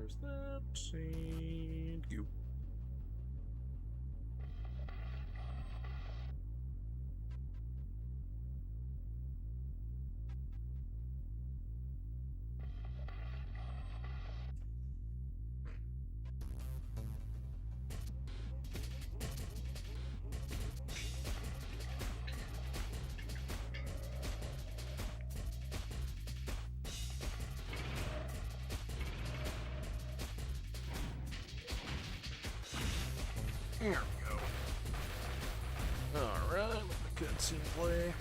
there's that, and you. There we go. Alright, let the cutscene play.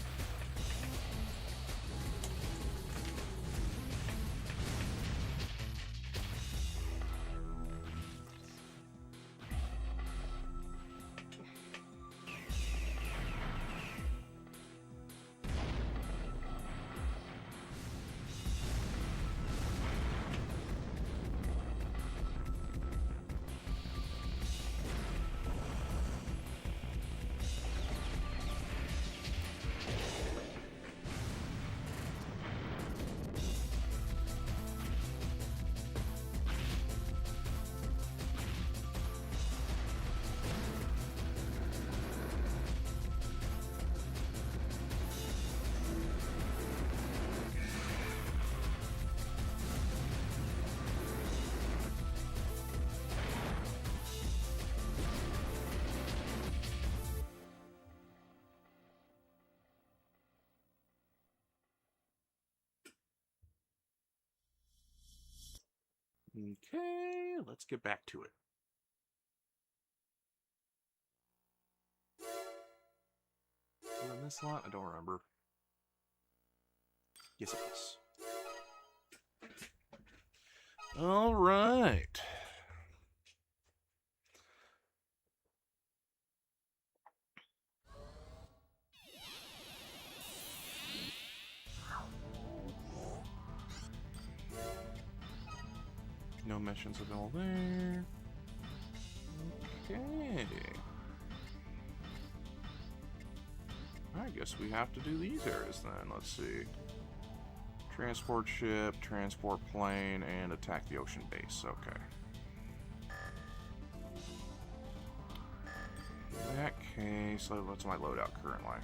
Okay, let's get back to it. On this lot, I don't remember. Yes, it is. All right. No missions available there. Okay. I guess we have to do these areas then. Let's see. Transport ship, transport plane, and attack the ocean base. Okay. In that case, what's my loadout currently?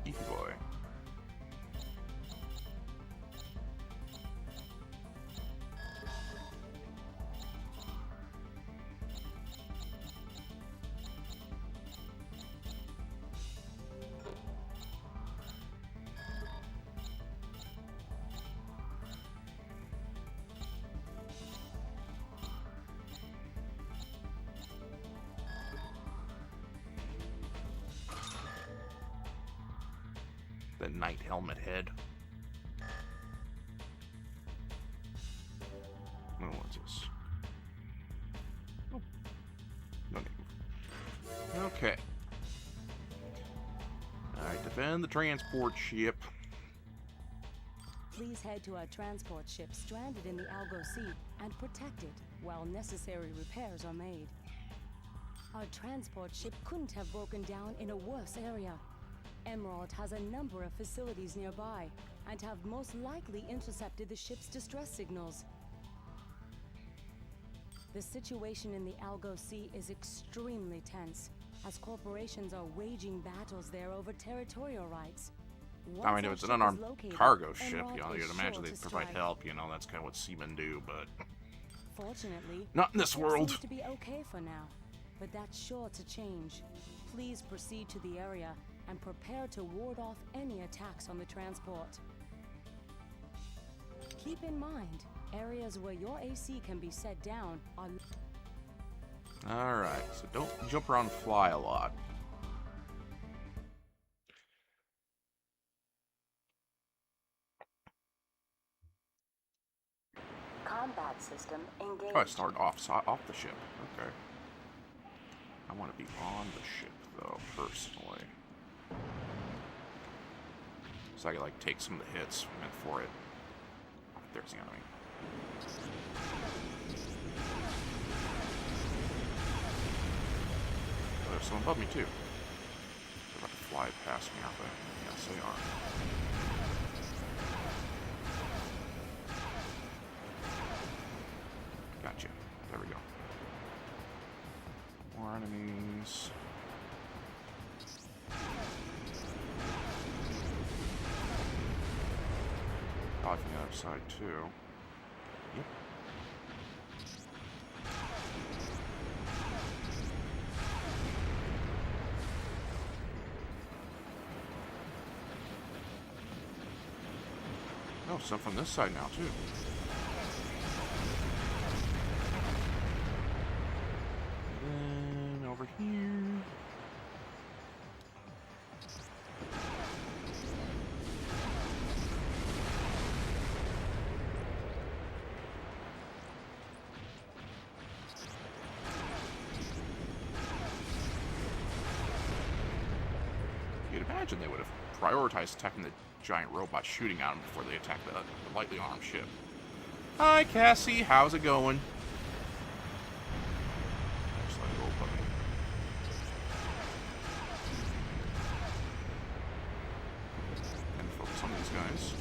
Easy boy. The knight helmet head. Oh, what's this? Oh, no name. Okay. Alright, defend the transport ship. Please head to our transport ship stranded in the Algo Sea and protect it while necessary repairs are made. Our transport ship couldn't have broken down in a worse area. Emerald has a number of facilities nearby and have most likely intercepted the ship's distress signals. The situation in the Algo Sea is extremely tense, as corporations are waging battles there over territorial rights. I mean, if it's an unarmed cargo ship, you know, you'd imagine they'd provide help, you know, that's kind of what seamen do, but... Fortunately, not in this world. Seems to be okay for now, but that's sure to change. Please proceed to the area and prepare to ward off any attacks on the transport. Keep in mind, areas where your AC can be set down are... Alright, so don't jump around and fly a lot. Combat system engaged. Oh, I started off the ship. Okay. I want to be on the ship, though, personally. So I can, like, take some of the hits meant for it. Oh, there's the enemy. Oh, there's someone above me, too. They're about to fly past me, aren't they? Yes, they are. that side too. Yep. Oh, some from this side now too. And then over here. You'd imagine they would have prioritized attacking the giant robot shooting at them before they attack the lightly armed ship. Hi, Cassie. How's it going? Just let it go, puppy. And focus on these guys.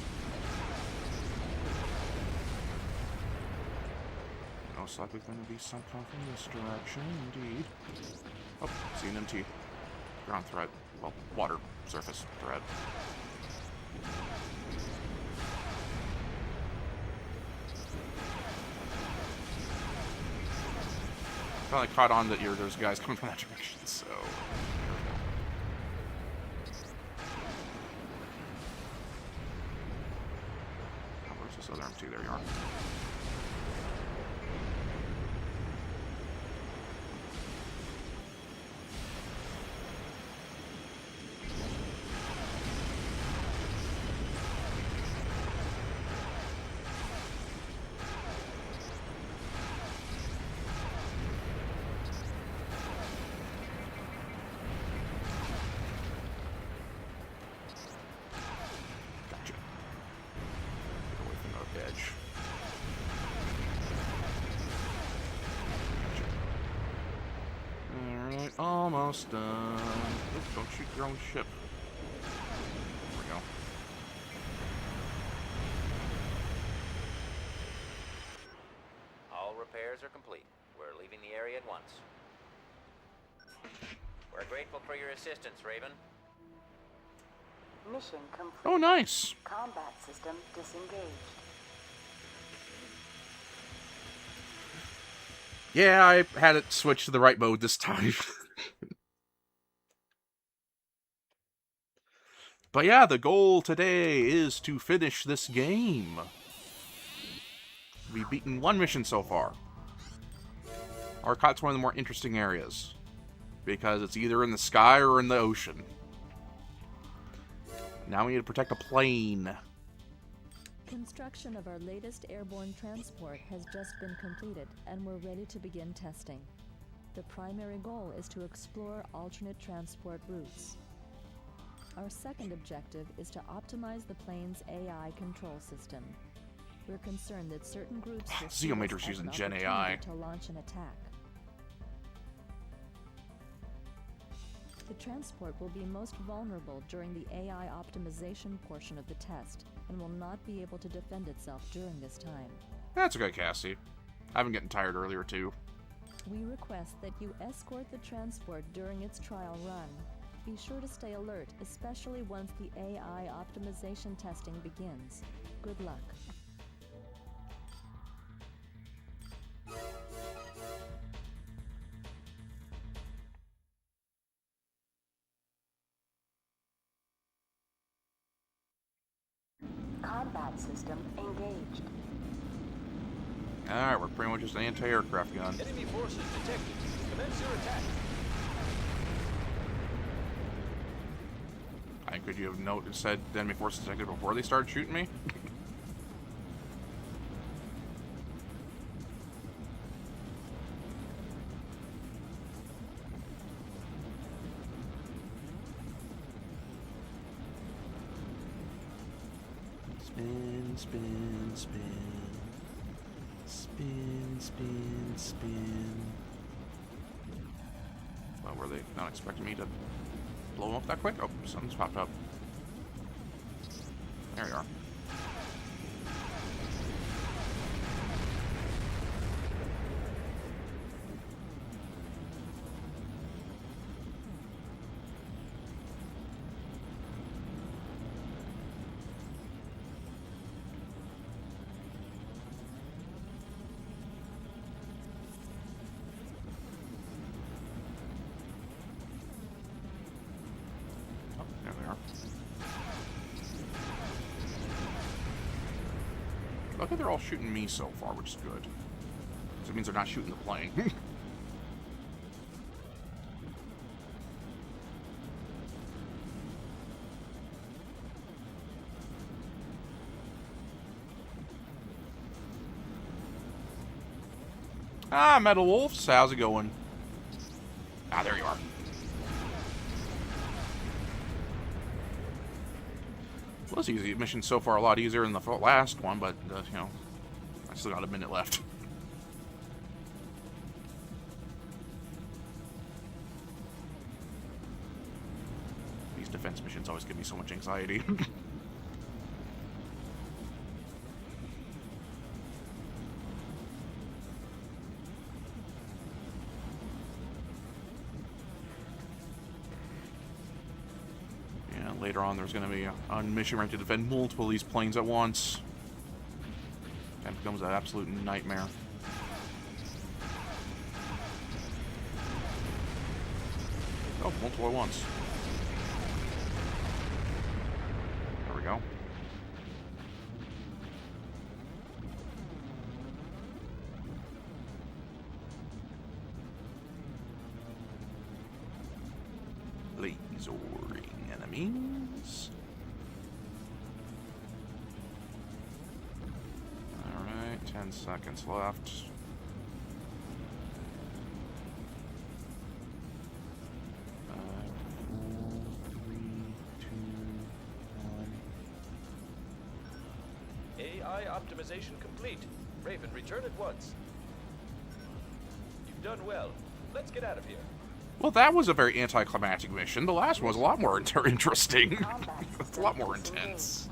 Most likely going to be some come from this direction, indeed. Oh, see an MT. Ground threat. Well, water surface threat. Finally caught on that there's guys coming from that direction, so... Oh, where's this other MT? There you are. Almost done. Oops, don't shoot your own ship. There we go. All repairs are complete. We're leaving the area at once. We're grateful for your assistance, Raven. Mission complete. Oh, nice. Combat system disengaged. Yeah, I had it switch to the right mode this time. But yeah, the goal today is to finish this game. We've beaten one mission so far. Arcot's one of the more interesting areas, because it's either in the sky or in the ocean. Now we need to protect a plane. Construction of our latest airborne transport has just been completed, and we're ready to begin testing. The primary goal is to explore alternate transport routes. Our second objective is to optimize the plane's AI control system. We're concerned that certain groups will see Zeomater's this as using an Gen AI. opportunity to launch an attack. The transport will be most vulnerable during the AI optimization portion of the test, and will not be able to defend itself during this time. That's okay, Cassie. I've been getting tired earlier, too. We request that you escort the transport during its trial run. Be sure to stay alert, especially once the AI optimization testing begins. Good luck. Combat system engaged. Alright, we're pretty much just an anti-aircraft gun. Enemy forces detected. Commence your attack. Could you have said enemy forces detected before they started shooting me? Spin, spin, spin. Spin, spin, spin. Well, were they not expecting me to blow them up that quick? Oh, something's popped up. There we are. Luckily they're all shooting me so far, which is good. So it means they're not shooting the plane. Ah, Metal Wolves, how's it going? Ah, there you are. Well, this easy mission so far a lot easier than the last one, but, you know, I still got a minute left. These defense missions always give me so much anxiety. Later on, there's going to be a mission where I have to defend multiple of these planes at once. That becomes an absolute nightmare. Oh, multiple at once. There we go. Lasoring enemies. Alright, 10 seconds left. AI optimization complete. Raven, return at once. You've done well. Let's get out of here. Well, that was a very anticlimactic mission. The last one was a lot more interesting. It's a lot more intense.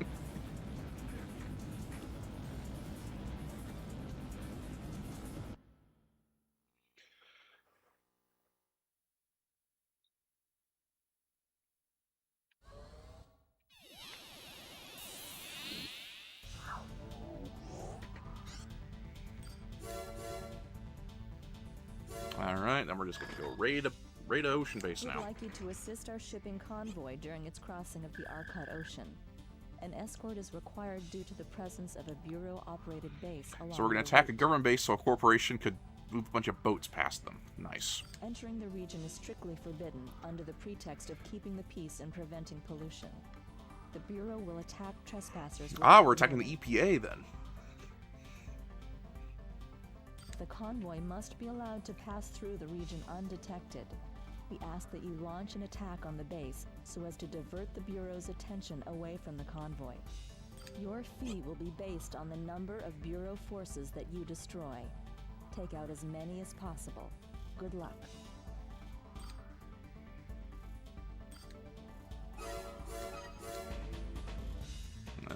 Alright, then we're just going to go raid Ocean Base now. We'd like you to assist our shipping convoy during its crossing of the Arcot Ocean. An escort is required due to the presence of a Bureau-operated base along So we're going the to attack a route. government base so a corporation could move a bunch of boats past them. Nice. Entering the region is strictly forbidden under the pretext of keeping the peace and preventing pollution. The Bureau will attack trespassers. Ah, without we're attacking the warning. EPA then. The convoy must be allowed to pass through the region undetected. We ask that you launch an attack on the base so as to divert the Bureau's attention away from the convoy. Your fee will be based on the number of Bureau forces that you destroy. Take out as many as possible. Good luck.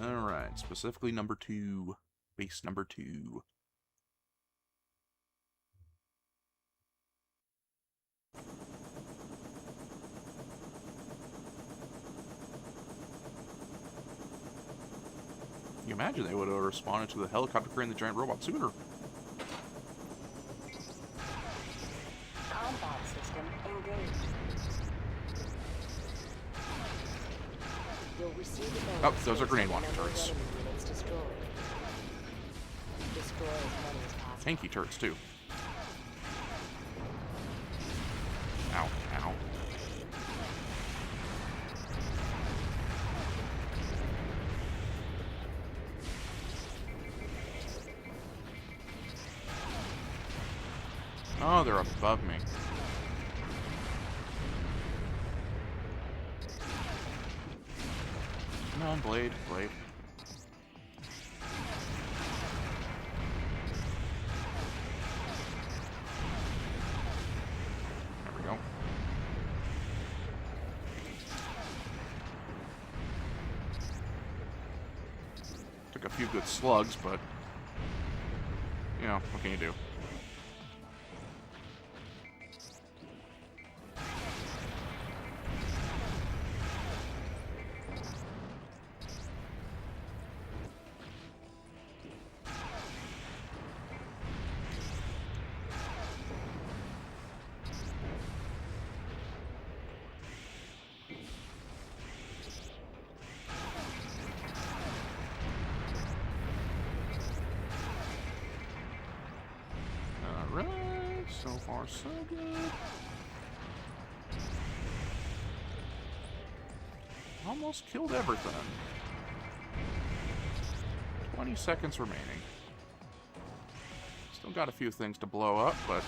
Alright, specifically number 2. Base number 2. You imagine they would have responded to the helicopter carrying the giant robot sooner. Combat system engaged. You'll receive a Oh, those are grenade launcher turrets. Destroy as many as possible. Tanky turrets, too. Ow, ow. Oh, they're above me. Come on, Blade, Blade. There we go. Took a few good slugs, but, you know, what can you do? So far, so good. Almost killed everything. 20 seconds remaining. Still got a few things to blow up, but...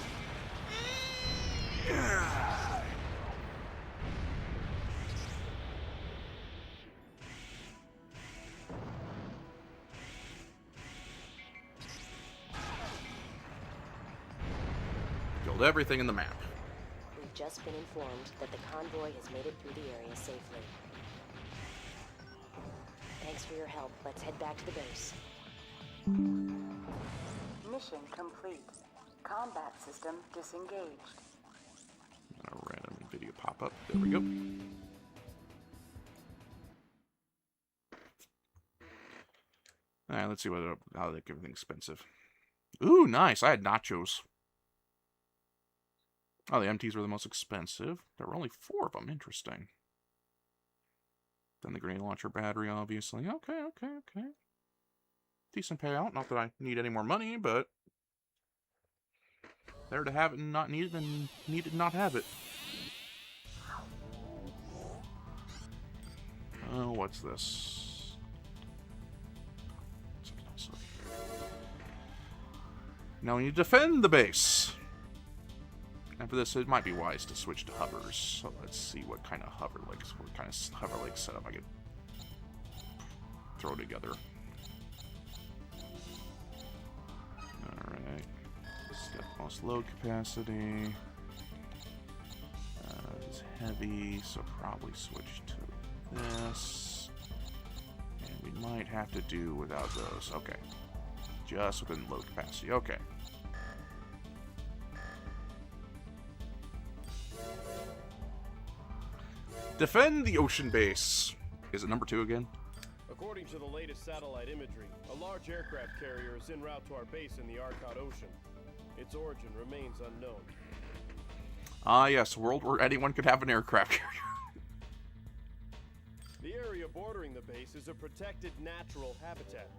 Killed everything in the map. We've just been informed that the convoy has made it through the area safely. Thanks for your help. Let's head back to the base. Mission complete. Combat system disengaged. A random video pop up. There we go. Alright, let's see how they make everything expensive. Ooh, nice. I had nachos. Oh, the MTs were the most expensive. There were only 4 of them. Interesting. Then the grenade launcher battery, obviously. Okay. Decent payout. Not that I need any more money, but... There to have it and not need it, and need it not have it. Oh, what's this? Something else over here. Now we need to defend the base. And for this, it might be wise to switch to hovers. So let's see what kind of hover legs setup I could throw together. Alright. Step most load capacity. It's heavy, so probably switch to this. And we might have to do without those. Okay. Just within load capacity. Okay. Defend the ocean base. Is it number 2 again? According to the latest satellite imagery, a large aircraft carrier is en route to our base in the Arcot Ocean. Its origin remains unknown. Ah, yes, a world where anyone could have an aircraft carrier. The area bordering the base is a protected natural habitat,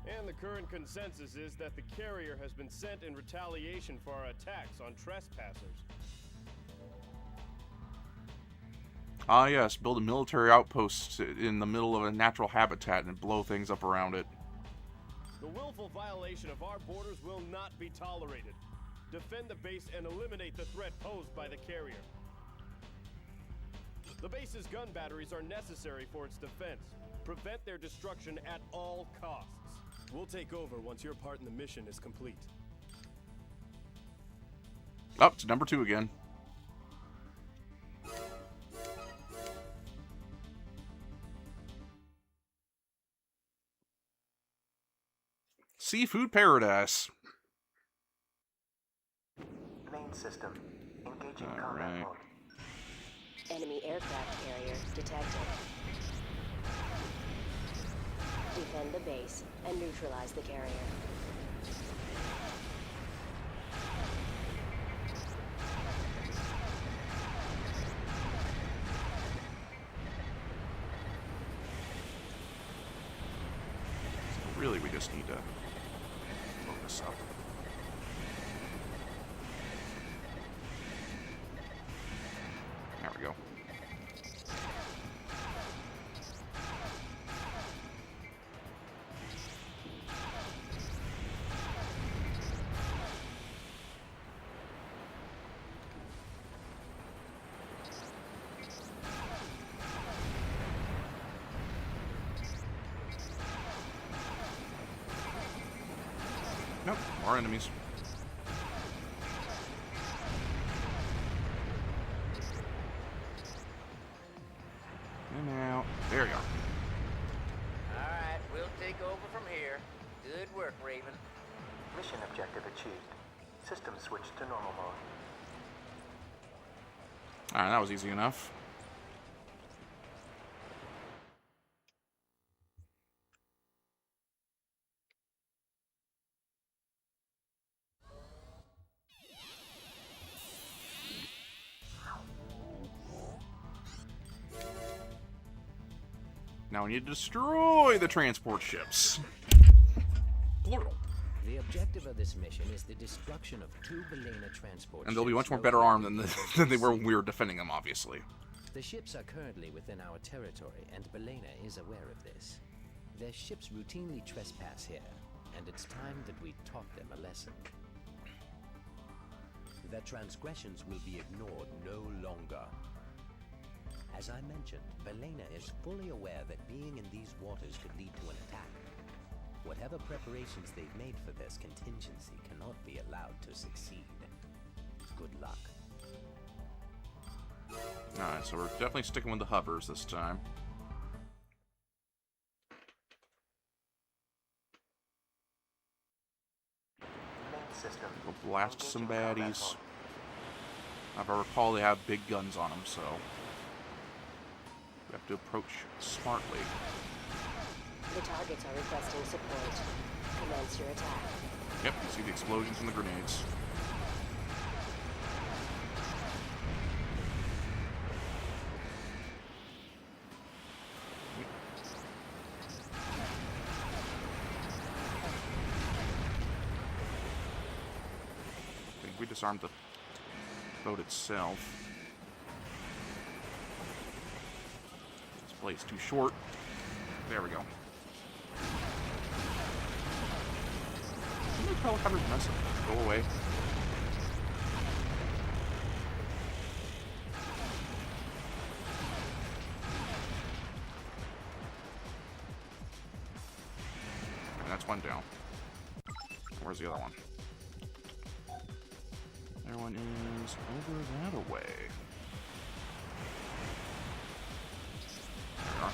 and the current consensus is that the carrier has been sent in retaliation for our attacks on trespassers. Ah, yes, build a military outpost in the middle of a natural habitat and blow things up around it. The willful violation of our borders will not be tolerated. Defend the base and eliminate the threat posed by the carrier. The base's gun batteries are necessary for its defense. Prevent their destruction at all costs. We'll take over once your part in the mission is complete. Up to number 2 again. Seafood Paradise. Main system. Engaging All combat right. mode. Enemy aircraft carrier detected. Defend the base and neutralize the carrier. So really, we just need to blow this up. There we go. Nope, more enemies. And out. There you go. Alright, we'll take over from here. Good work, Raven. Mission objective achieved. System switched to normal mode. Alright, that was easy enough. Now we need to destroy the transport ships. Plural. The objective of this mission is the destruction of 2 Belena transport ships. And they'll be much more better armed than they were when we were defending them, obviously. The ships are currently within our territory, and Belena is aware of this. Their ships routinely trespass here, and it's time that we taught them a lesson. Their transgressions will be ignored no longer. As I mentioned, Belena is fully aware that being in these waters could lead to an attack. Whatever preparations they've made for this contingency cannot be allowed to succeed. Good luck. Alright, so we're definitely sticking with the hovers this time. Main system. Go blast some Engaging combat baddies. mode. If I recall, they have big guns on them, so we have to approach smartly. The targets are requesting support. Commence your attack. Yep, you see the explosions and the grenades. I think we disarmed the boat itself. This blade's too short. There we go. Didn't the helicopters mess up? Go away. And that's one down. Where's the other one? The other one is over that way. There we are.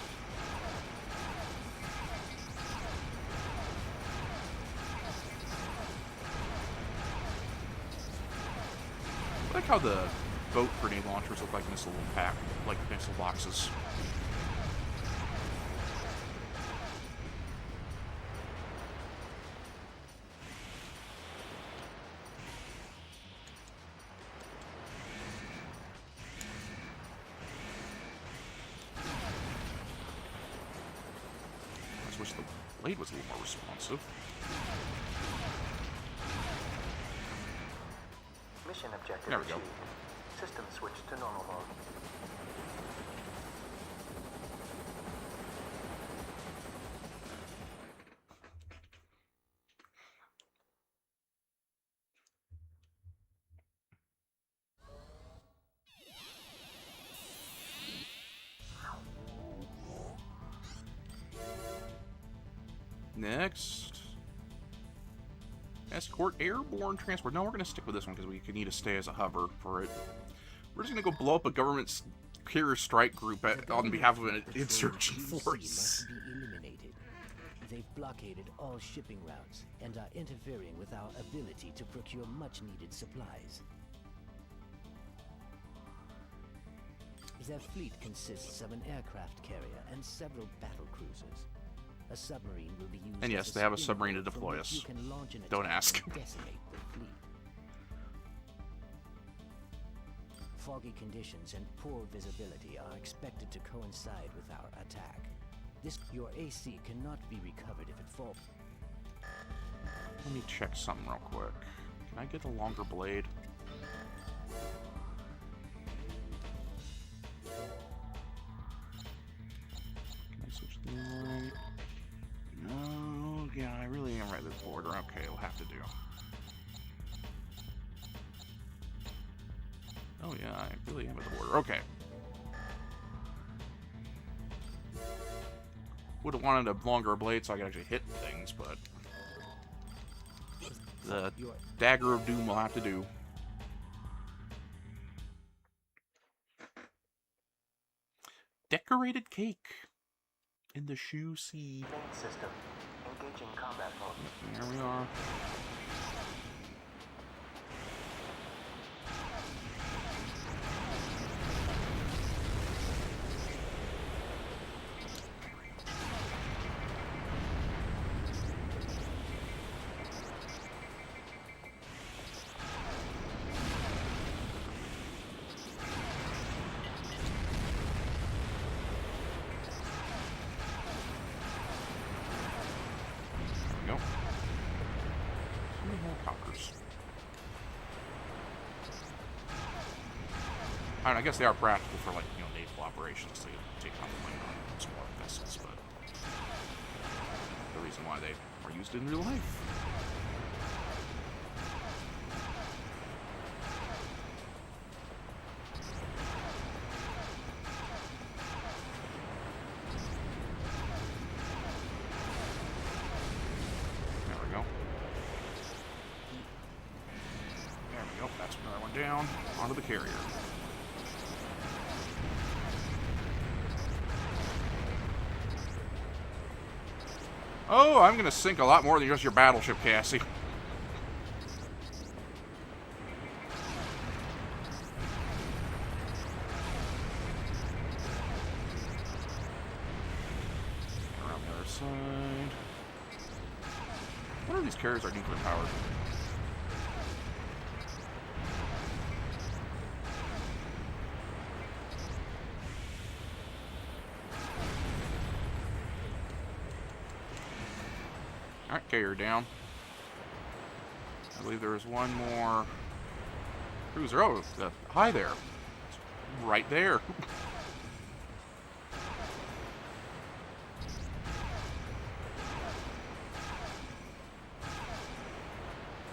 I like how the boat grenade launchers look like missile pack, like missile boxes. I just wish the blade was a little more responsive. Mission objective There we go. achieved. System switched to normal mode. Next. Escort airborne transport. No, we're going to stick with this one because we could need to stay as a hover for it. We're just going to go blow up a government carrier strike group on behalf of an insurgent force. Must be eliminated. They've blockaded all shipping routes and are interfering with our ability to procure much-needed supplies. Their fleet consists of an aircraft carrier and several battle cruisers. A submarine will be used. And yes, as they have a springboard submarine to from deploy which us. you can launch an Don't attack ask. and decimate the fleet. Foggy conditions and poor visibility are expected to coincide with our attack. Your AC cannot be recovered if it falls. Let me check something real quick. Can I get a longer blade? Can I switch the right? No, yeah, I really am right at this border. Okay, it'll have to do. Oh yeah, I really am at the border. Okay. Would have wanted a longer blade so I could actually hit things, but the dagger of doom will have to do. Decorated cake in the shoe sea. Main system. Engaging combat mode. There we are. Go. Hoppers. I mean, I guess they are practical for, like, naval operations to take on the plane on smaller vessels, but the reason why they are used in real life. There we go. There we go. That's another one down. Onto the carrier. Oh, I'm going to sink a lot more than just your battleship, Cassie. Around the other side. What are these carriers are nuclear powered? Alright, carrier down. I believe there is one more cruiser. Oh, hi there. It's right there.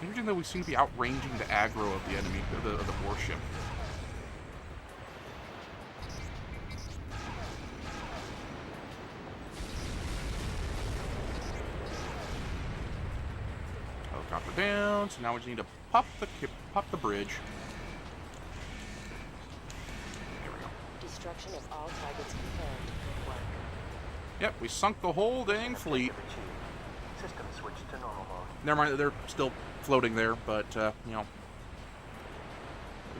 Interesting that we seem to be outranging the aggro of the enemy, of the warship. Helicopter down. So now we just need to pop the bridge. There we go. Destruction of all targets confirmed. Good work. Yep, we sunk the whole dang fleet. Objective achieved. System switched to normal mode. Never mind, they're still floating there, but,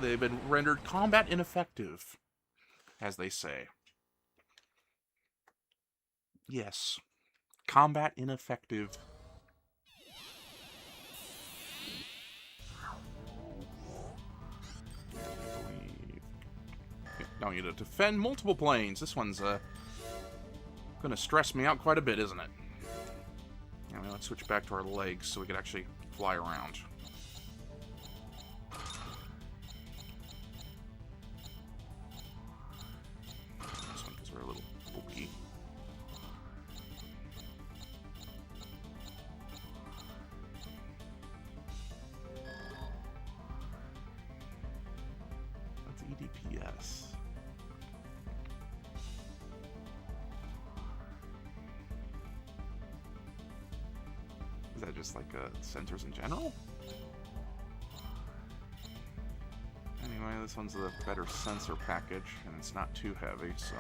they've been rendered combat ineffective, as they say. Yes. Combat ineffective. Now we need to defend multiple planes. This one's, gonna stress me out quite a bit, isn't it? Now, let's switch back to our legs so we can actually fly around. This one, because we're a little bulky. That's EDPS. Is that just like sensors in general? Anyway, this one's the better sensor package, and it's not too heavy, so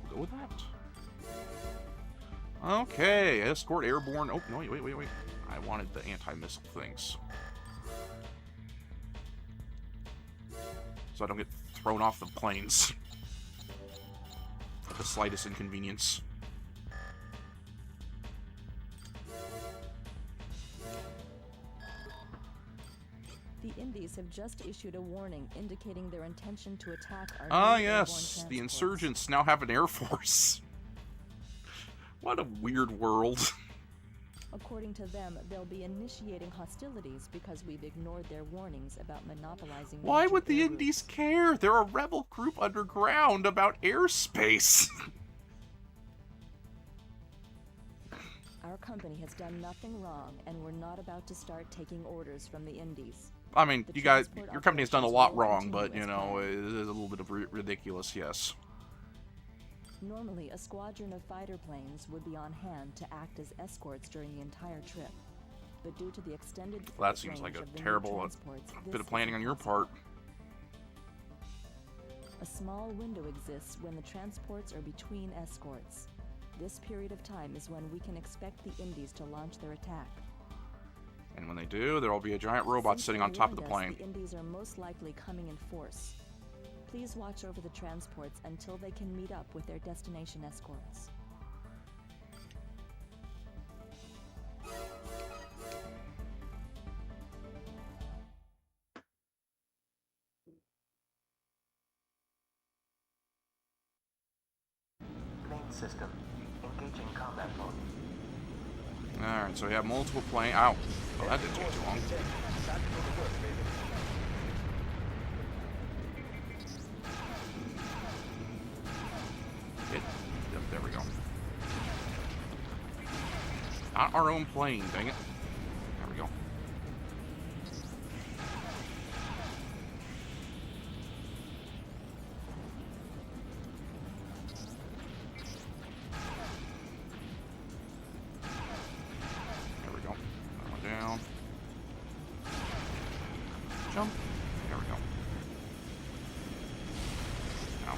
we'll go with that. Okay, escort airborne. Oh, no, wait. I wanted the anti-missile things. So I don't get thrown off the planes at the slightest inconvenience. The Indies have just issued a warning indicating their intention to attack our Ah, new yes, airborne the transports. insurgents now have an air force. What a weird world. According to them, they'll be initiating hostilities because we've ignored their warnings about monopolizing. Why major would the air Indies routes. care? They're a rebel group underground about airspace. Our company has done nothing wrong, and we're not about to start taking orders from the Indies. I mean, The you guys, transport your company has done a lot wrong, operations will but, continue you as know, planned. it is a little bit of ridiculous, yes. Normally, a squadron of fighter planes would be on hand to act as escorts during the entire trip. But due to the extended Well, that flight seems like range a of the new terrible transports, bit this of planning on isn't your possible. part. A small window exists when the transports are between escorts. This period of time is when we can expect the Indies to launch their attack. And when they do, there will be a giant robot Since sitting they on top of the warned us, plane. The Indies are most likely coming in force. Please watch over the transports until they can meet up with their destination escorts. Main system. Engaging combat mode. Alright, so we have multiple planes. Ow. Well, that didn't take too long. Hit. Yep, there we go. Not our own plane, dang it. There we go. There we go. That one down. Jump. There we go. Ow.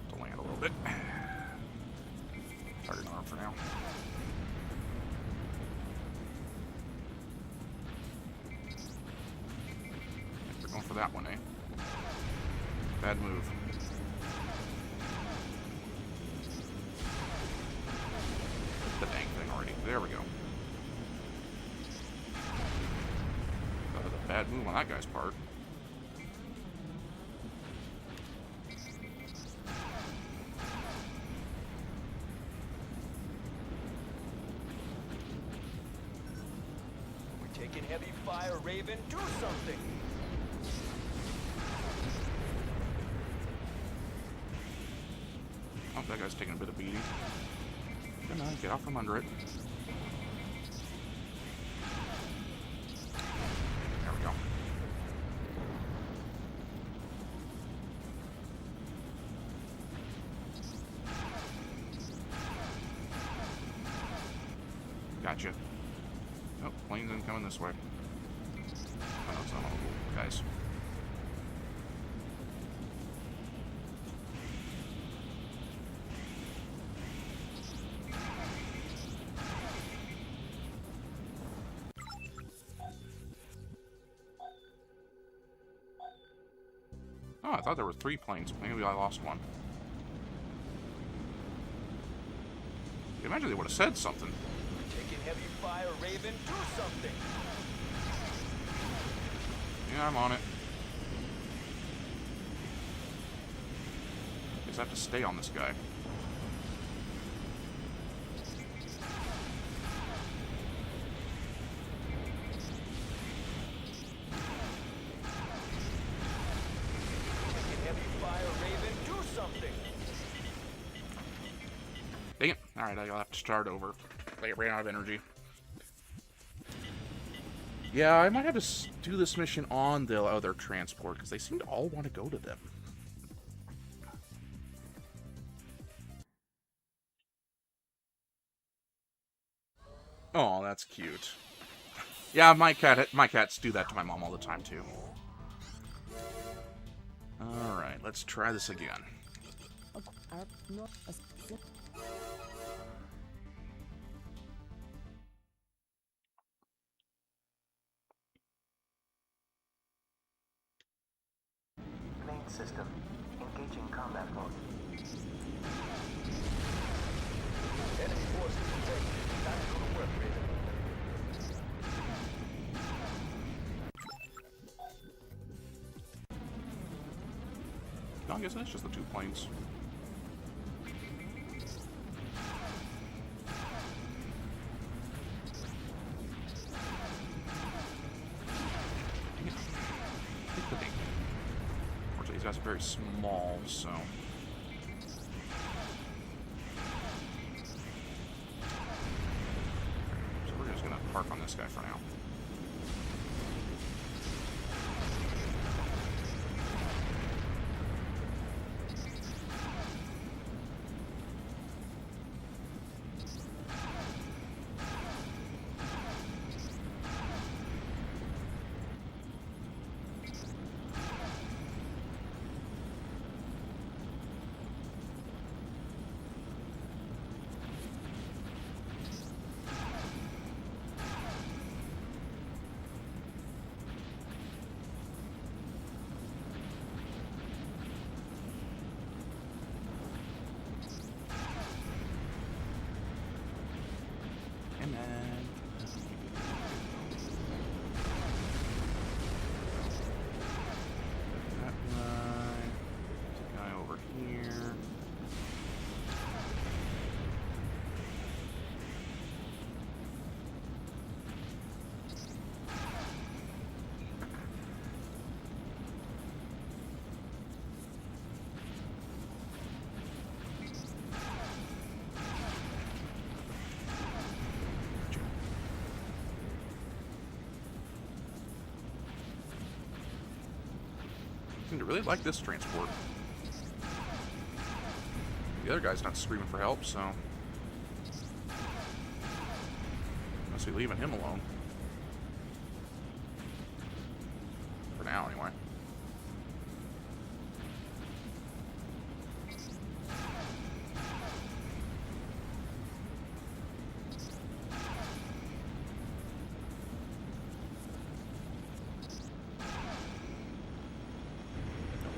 To land a little bit. Target arm for now. We're going for that one, eh? Bad move. The dang thing already. There we go. That was a bad move on that guy's part. We're taking heavy fire, Raven. Do something! Oh, that guy's taking a bit of beating. Come on, get out from under it. There we go. Gotcha. Oh, plane's incoming this way. Oh, no, it's not all guys. Oh, I thought there were 3 planes. Maybe I lost one. Imagine they would have said something. Taking heavy fire, Raven. Do something! Yeah, I'm on it. Guess I have to stay on this guy. Taking heavy fire, Raven. Do something! Dang it. Alright, I'll have to start over. I ran out of energy. Yeah, I might have to do this mission on the other transport, because they seem to all want to go to them. Oh, that's cute. Yeah, my cats do that to my mom all the time, too. Alright, let's try this again. Main system. Engaging combat mode. Enemy forces detected. Time to go to work, Raven. No, I guess it's just the 2 planes. Dang it. Hit the ding. Unfortunately, these guys are very small, so... So we're just gonna park on this guy for now. That guy. There's a guy over here. I really like this transport. The other guy's not screaming for help, so must be leaving him alone. For now, anyway.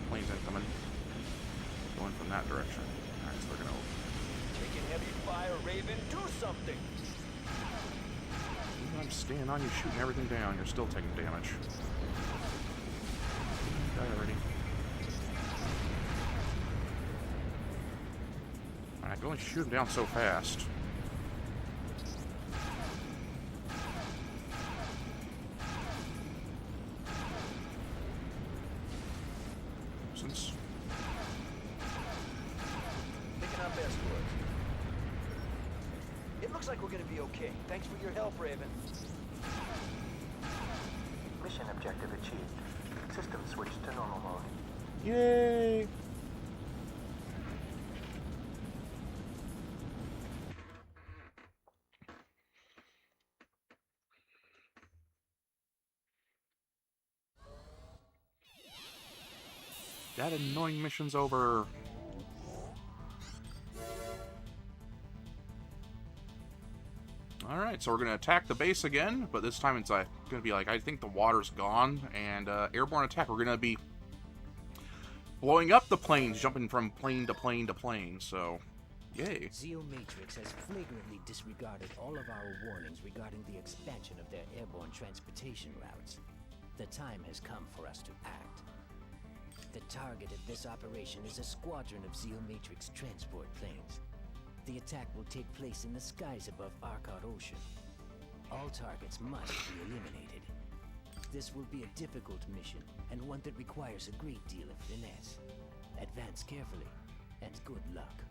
Planes incoming. Going from that direction. Alright, so they're gonna... Taking heavy fire, Raven. Do something. I'm standing on you, shooting everything down. You're still taking damage. Die already. Alright, I can only shoot him down so fast. Since... Picking up escorts. It looks like we're gonna be okay. Thanks for your help, Raven. Mission objective achieved. System switched to normal mode. Yay! That annoying mission's over. Alright, so we're going to attack the base again, but this time it's going to be like, I think the water's gone, and airborne attack, we're going to be blowing up the planes, jumping from plane to plane to plane, so yay. Zeo Matrix has flagrantly disregarded all of our warnings regarding the expansion of their airborne transportation routes. The time has come for us to act. The target of this operation is a squadron of Zeo Matrix transport planes. The attack will take place in the skies above Arcot Ocean. All targets must be eliminated. This will be a difficult mission, and one that requires a great deal of finesse. Advance carefully, and good luck.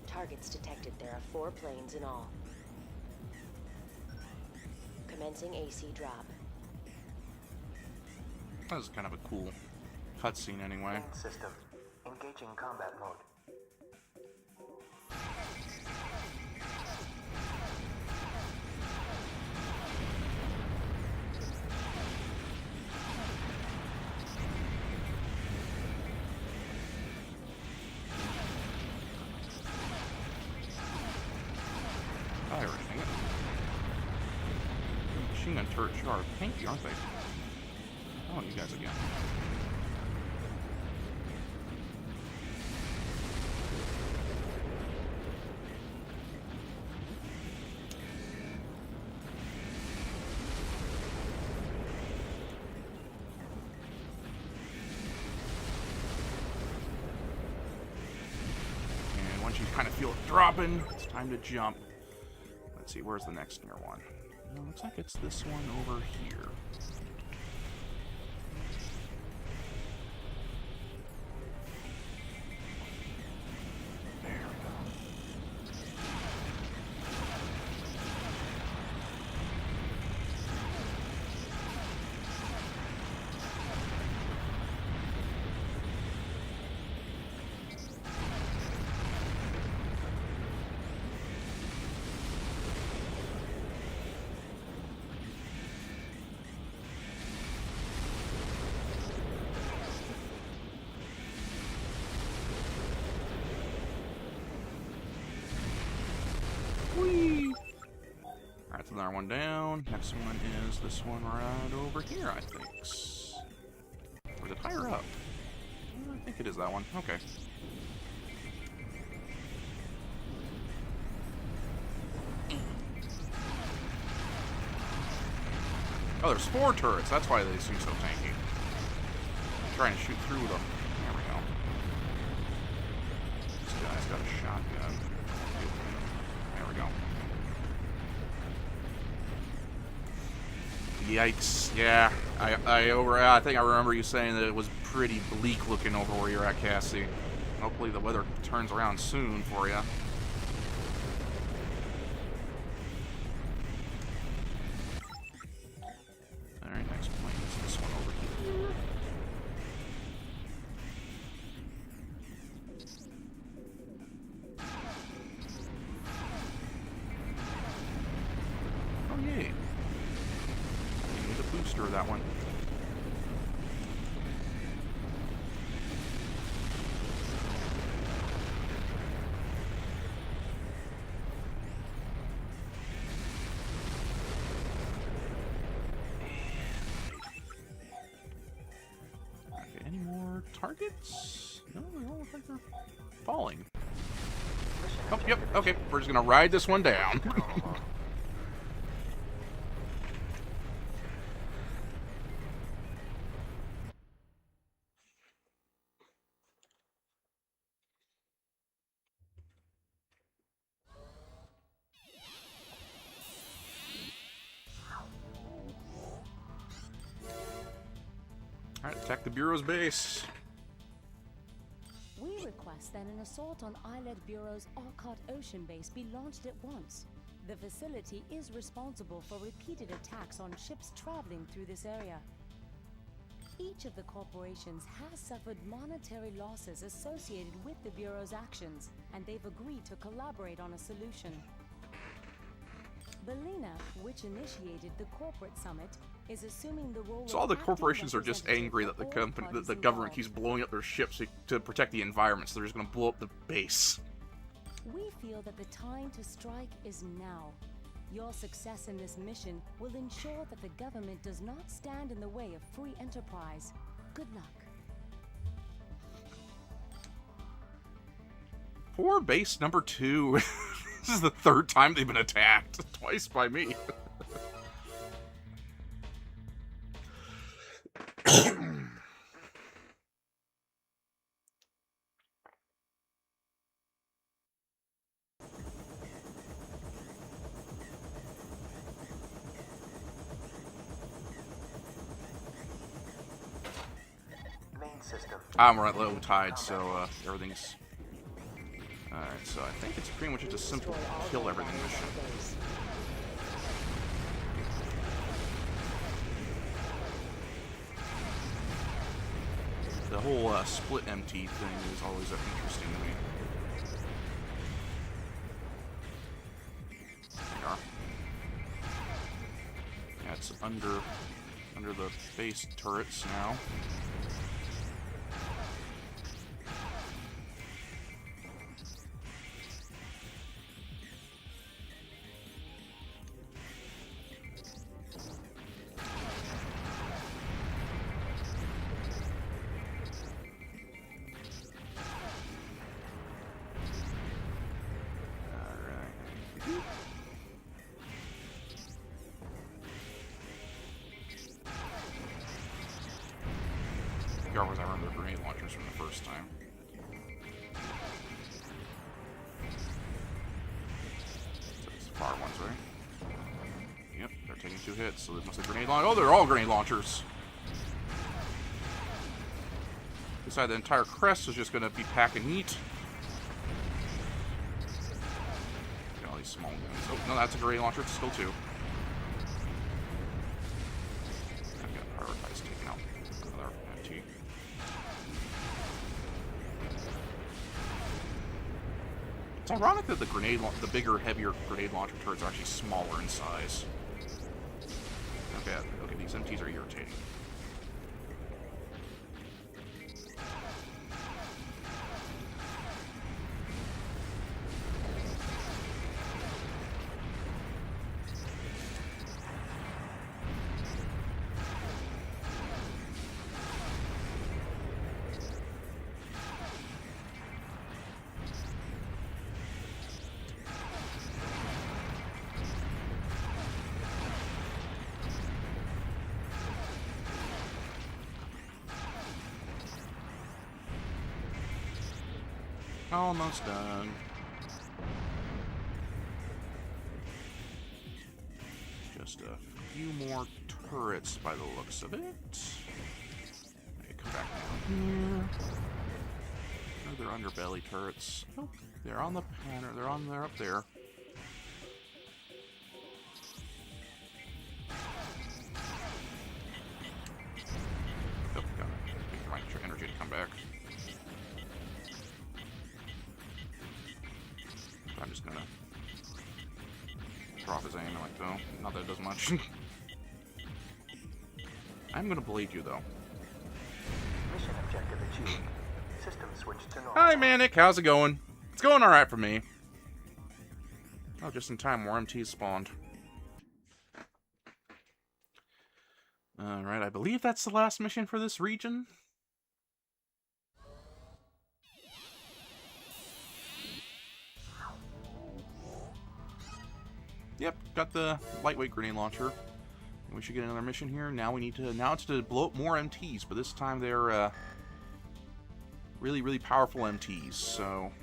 Targets detected. There are 4 planes in all. Commencing AC drop. That was kind of a cool cutscene anyway. Main system. Engaging combat mode. Machine gun turret sure are pinky, aren't they? I want you guys again. And once you kind of feel it dropping, it's time to jump. Let's see, where's the next near one? Well, looks like it's this one over here. There we go. Whee! That's another one down. Next one is this one right over here, I think. Or is it higher up? I think it is that one. Okay. Oh, there's 4 turrets. That's why they seem so tanky. I'm trying to shoot through them. There we go. This guy's got a shotgun. There we go. Yikes. Yeah. I think I remember you saying that it was pretty bleak looking over where you're at, Cassie. Hopefully the weather turns around soon for you. Alright, next point is this one over here. Oh, yay. I need a booster of that one. Okay, any more targets? No, they all look like they're falling. Oh, yep, okay, we're just gonna ride this one down. Alright, attack the Bureau's base. We request that an assault on Islet Bureau's Arcot Ocean Base be launched at once. The facility is responsible for repeated attacks on ships traveling through this area. Each of the corporations has suffered monetary losses associated with the Bureau's actions, and they've agreed to collaborate on a solution. Belina, which initiated the corporate summit, is assuming the role So of all the acting corporations are just angry that representative the for all government parties keeps blowing up their ships to protect the environment, so they're just gonna blow up the base. involved. We feel that the time to strike is now. Your success in this mission will ensure that the government does not stand in the way of free enterprise. Good luck. Poor base number 2. This is the 3rd time they've been attacked. Twice by me. Main system. We're at low tide, so everything's... Alright, so I think it's pretty much just a simple kill everything mission. The whole split MT thing is always interesting to me. There you are. Yeah, it's under the base turrets now. I remember the grenade launchers from the first time. So it's the far ones, right? Yep, they're taking 2 hits, so they must have grenade launch. Oh, they're all grenade launchers! Decide the entire crest is just gonna be packing heat. Got all these small guns. Oh, no, that's a grenade launcher. It's still 2. I've got prioritize taken out. Another MT. It's ironic that the bigger, heavier grenade launcher turrets are actually smaller in size. Okay, these MTs are irritating. Almost done. Just a few more turrets by the looks of it. Okay, come back down here. Oh, they're underbelly turrets. Oh, they're on the panel. They're up there. Oh, got it. Get my energy to come back. I'm just gonna drop his aim like though. Not that it does much. I'm gonna blade you though. Mission objective achieved. System switched to normal. Hi Manic, how's it going? It's going alright for me. Oh, just in time, more MTs spawned. Alright, I believe that's the last mission for this region. Yep, got the lightweight grenade launcher. We should get another mission here. Now we need to. Now it's to blow up more MTs, but this time they're really, really powerful MTs. So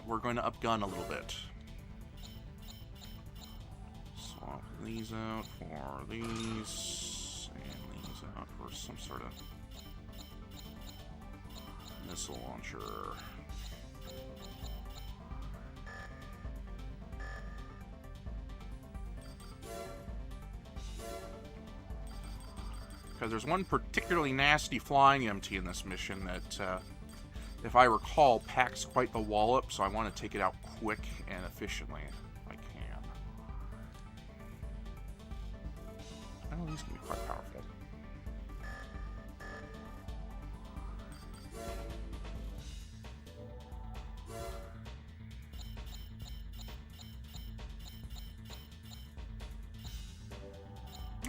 we're going to upgun a little bit. Swap these out for these, and these out for some sort of missile launcher. Because there's one particularly nasty flying MT in this mission that, if I recall, packs quite the wallop, so I want to take it out quick and efficiently if I can. I know these can be quite powerful.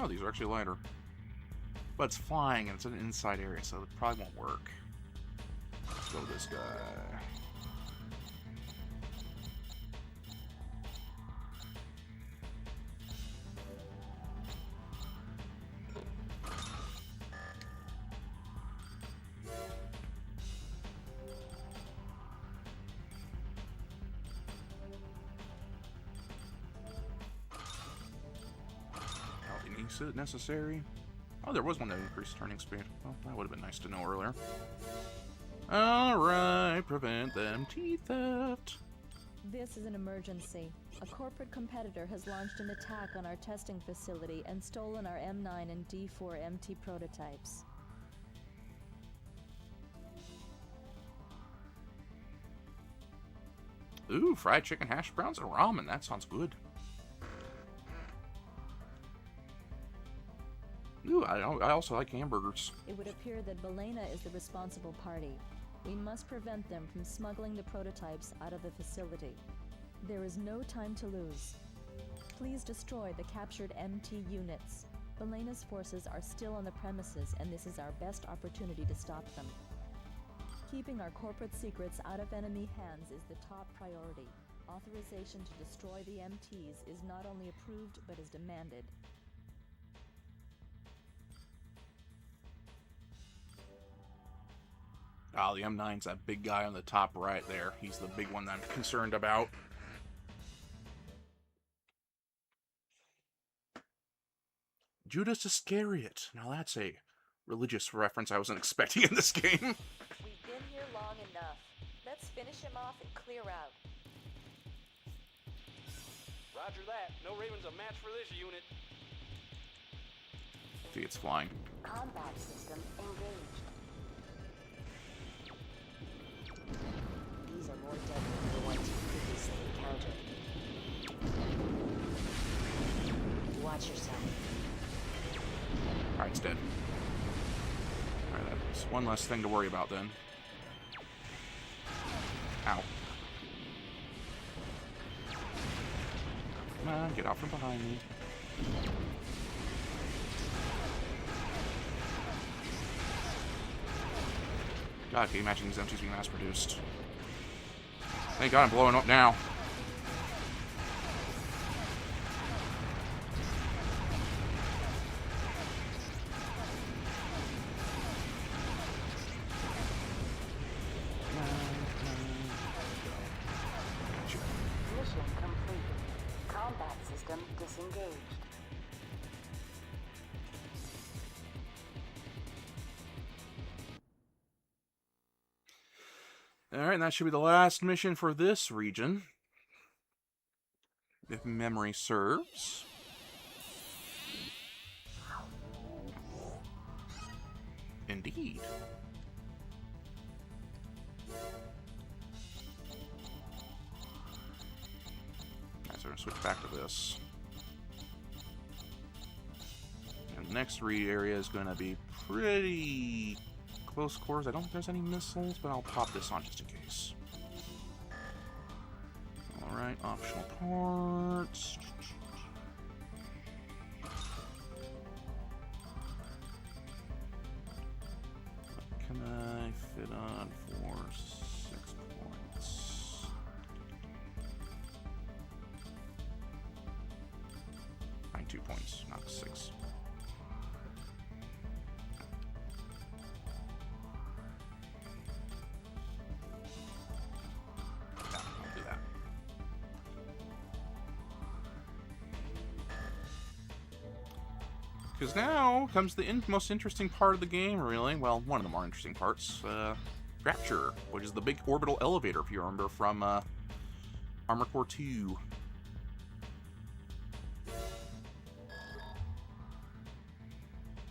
Oh, these are actually lighter. But it's flying and it's an inside area, so it probably won't work. Let's go with this guy. Is it necessary? Oh, there was one that increased turning speed. Well, that would have been nice to know earlier. Alright, prevent the MT theft. This is an emergency. A corporate competitor has launched an attack on our testing facility and stolen our M9 and D4 MT prototypes. Ooh, fried chicken, hash browns, and ramen. That sounds good. Ooh, I also like hamburgers. It would appear that Belena is the responsible party. We must prevent them from smuggling the prototypes out of the facility. There is no time to lose. Please destroy the captured MT units. Belena's forces are still on the premises, and this is our best opportunity to stop them. Keeping our corporate secrets out of enemy hands is the top priority. Authorization to destroy the MTs is not only approved, but is demanded. Oh, the M9's that big guy on the top right there. He's the big one that I'm concerned about. Judas Iscariot. Now that's a religious reference I wasn't expecting in this game. We've been here long enough. Let's finish him off and clear out. Roger that. No Raven's a match for this unit. See, it's flying. Combat system engaged. These are more deadly than the ones you previously encountered. Watch yourself. Alright, it's dead. Alright, that's one less thing to worry about then. Ow. Come on, get out from behind me. God, can you imagine these MTs being mass-produced? Thank God I'm blowing up now. system disengaged. Alright, and that should be the last mission for this region. If memory serves. Indeed. Alright, so we're going to switch back to this. And the next area is going to be pretty close quarters. I don't think there's any missiles, but I'll pop this on just in case. Alright, optional parts. What can I fit on for 6 points? Fine, 2 points, not 6. Because now comes the most interesting part of the game, really. Well, one of the more interesting parts. Rapture, which is the big orbital elevator, if you remember, from Armored Core 2.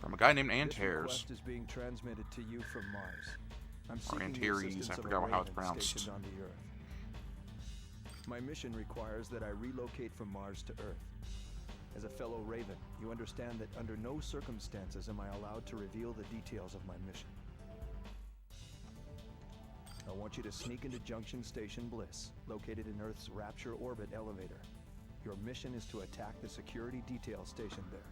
From a guy named Antares. This request is being transmitted to you from Mars. I'm Or seeking the Antares, assistance I of a forgot how it's Raven pronounced. stationed on the Earth. My mission requires that I relocate from Mars to Earth. As a fellow Raven, you understand that under no circumstances am I allowed to reveal the details of my mission. I want you to sneak into Junction Station Bliss, located in Earth's Rapture orbit elevator. Your mission is to attack the security detail station there.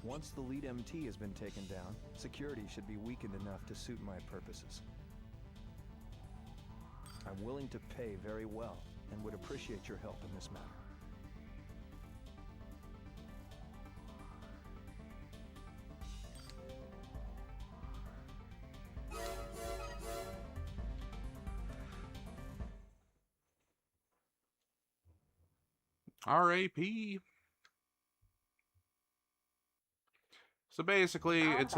Once the lead MT has been taken down, security should be weakened enough to suit my purposes. I'm willing to pay very well, and would appreciate your help in this matter. R.A.P. So basically, it's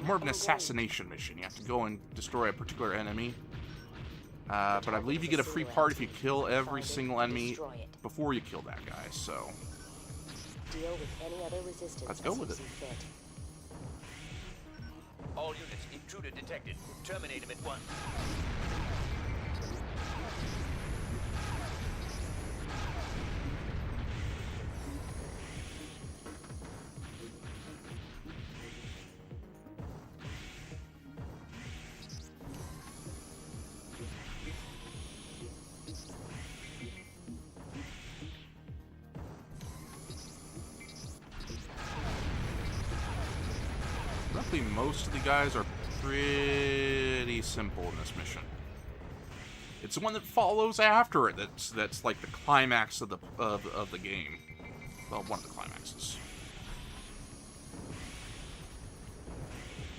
more of an assassination mission. You have to go and destroy a particular enemy. But I believe you get a free part if you kill every single enemy before you kill that guy, so... Deal with any other resistance. Let's go with it. All units, intruder detected. Terminate him at once. Most of the guys are pretty simple in this mission. It's the one that follows after it that's like the climax of the game. Well, one of the climaxes.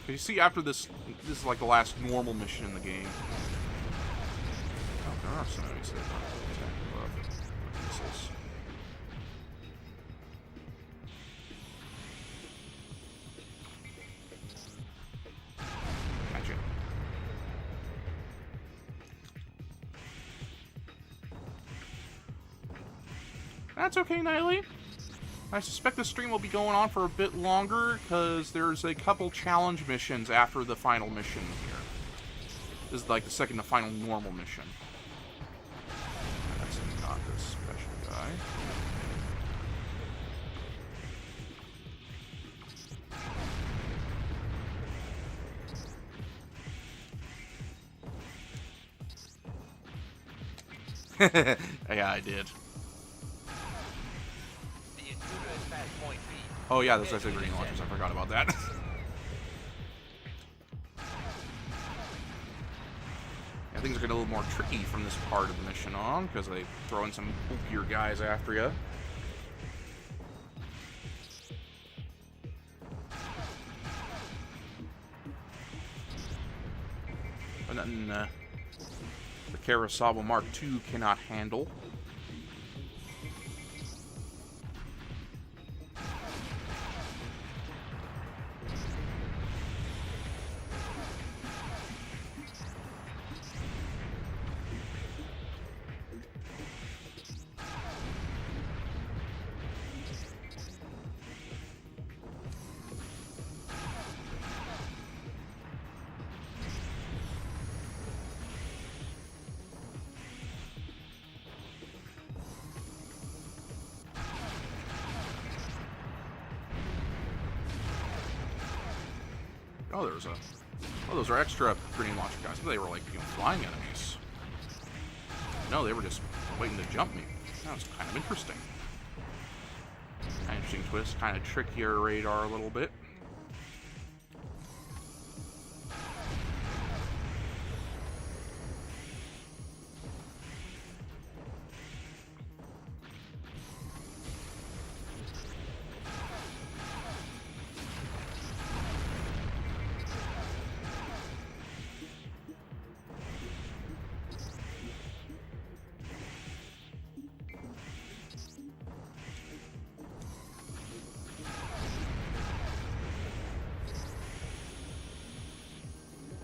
You see, after this is like the last normal mission in the game. Oh, there are some enemies that attack above missiles. That's okay, Nightly. I suspect the stream will be going on for a bit longer, because there's a couple challenge missions after the final mission here. This is like the second to final normal mission. That's not this special guy. Yeah, I did. Oh yeah, there's actually green launchers. I forgot about that. Yeah, things are getting a little more tricky from this part of the mission on, because they throw in some bulkier guys after you. But nothing the Kurosawa Mark II cannot handle. Oh, there's a... Oh, those are extra grenade launcher guys. They were like, flying enemies. No, they were just waiting to jump me. That was kind of interesting. Kind of interesting twist. Kind of trick your radar a little bit.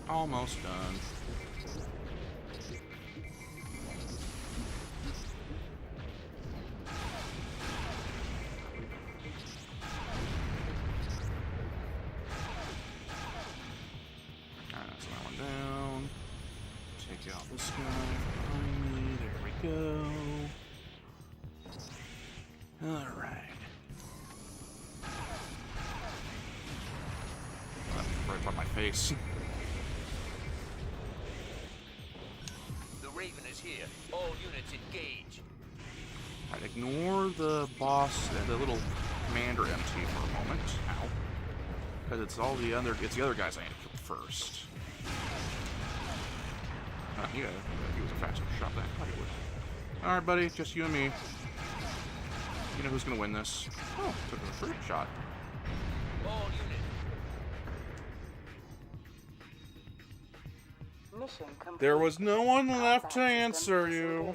Almost done. Alright, that's that one down. Take out this guy behind me. There we go. Alright. Right on my face. Raven is here. All units engage. Alright, ignore the boss and the little commander MT for a moment. Ow. Because it's the other guys I need to kill first. Yeah, he was a faster shot than I thought he would. Alright, buddy, just you and me. You know who's gonna win this. Oh, took the first shot. All units. There was no one left to answer you.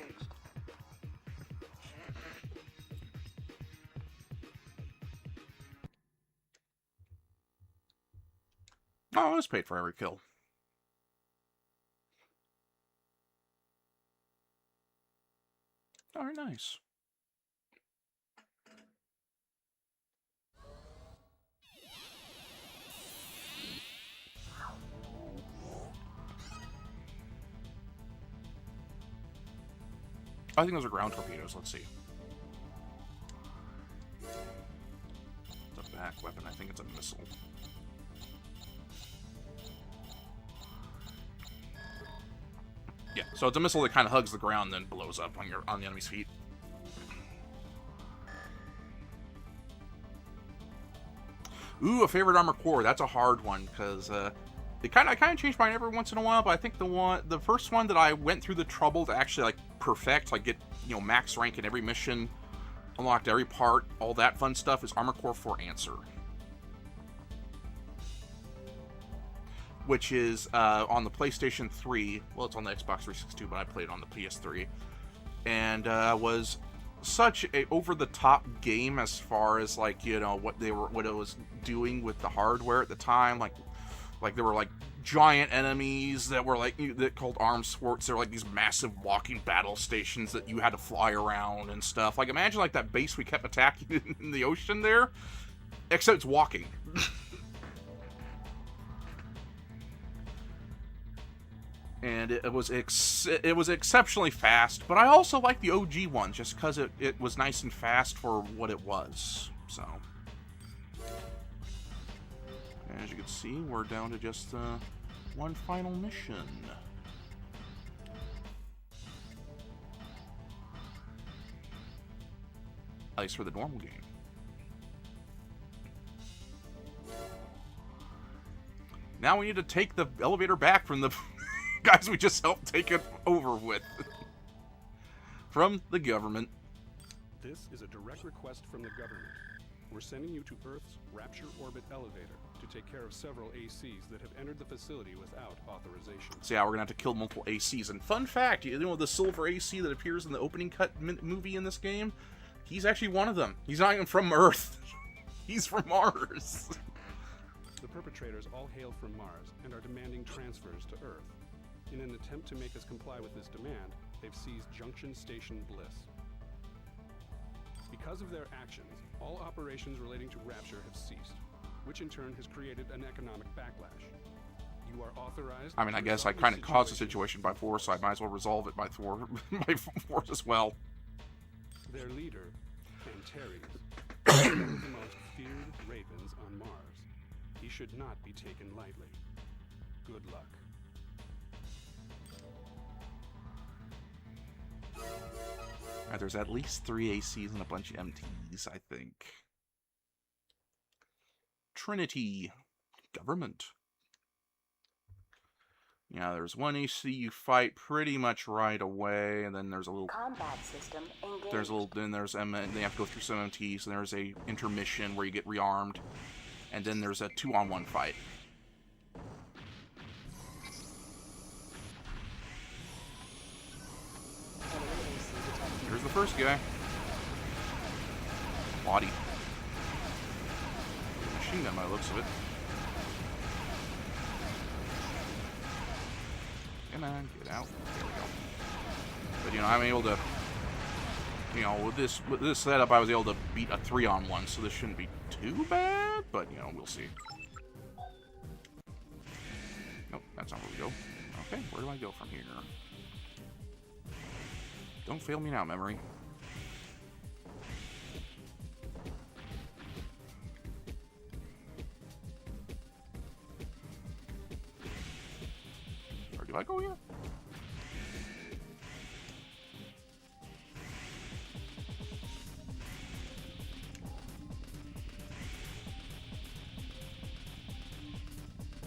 Oh, I was paid for every kill. Alright, nice. I think those are ground torpedoes. Let's see. It's a back weapon. I think it's a missile. Yeah, so it's a missile that kind of hugs the ground, then blows up on the enemy's feet. Ooh, a favorite armor core. That's a hard one because I kind of change mine every once in a while. But I think the first one that I went through the trouble to actually like perfect, like get max rank in every mission, unlocked every part, all that fun stuff is Armor Core 4 Answer, which is on the PlayStation 3. Well, it's on the Xbox 360, but I played it on the PS3, and was such a over-the-top game as far as like what it was doing with the hardware at the time. Like there were like giant enemies that were like that called arm swarts. They're like these massive walking battle stations that you had to fly around and stuff. Like imagine like that base we kept attacking in the ocean there, except it's walking. And it was exceptionally fast, but I also like the OG one just because it was nice and fast for what it was. So, as you can see, we're down to just one final mission. At least for the normal game. Now we need to take the elevator back from the guys we just helped take it over with. From the government. This is a direct request from the government. We're sending you to Earth's Rapture Orbit Elevator to take care of several ACs that have entered the facility without authorization. So yeah, we're gonna have to kill multiple ACs. And fun fact, the silver AC that appears in the opening cut movie in this game, he's actually one of them. He's not even from Earth. He's from Mars. The perpetrators all hail from Mars and are demanding transfers to Earth. In an attempt to make us comply with this demand, they've seized Junction Station Bliss. Because of their actions, all operations relating to Rapture have ceased, which in turn has created an economic backlash. You are authorized... I mean, I guess I kind of caused the situation by force, so I might as well resolve it by force as well. Their leader, Antares, is one of the most feared ravens on Mars. he should not be taken lightly. Good luck. Alright, there's at least 3 ACs and a bunch of MTs, I think. Trinity. Government. Yeah, there's 1 AC you fight pretty much right away, and then there's a little combat system engaged. There's a little, then there's they have to go through some MTs, and there's a intermission where you get rearmed, and then there's a 2-on-1 fight. Here's the first guy. Body. Machine gun by the looks of it. Come on, get out. There we go. But, you know, I'm able to, you know, with this setup, I was able to beat a 3-on-1, so this shouldn't be too bad, but, you know, we'll see. Nope, that's not where we go. Okay, where do I go from here? Don't fail me now, memory. Or do I go here?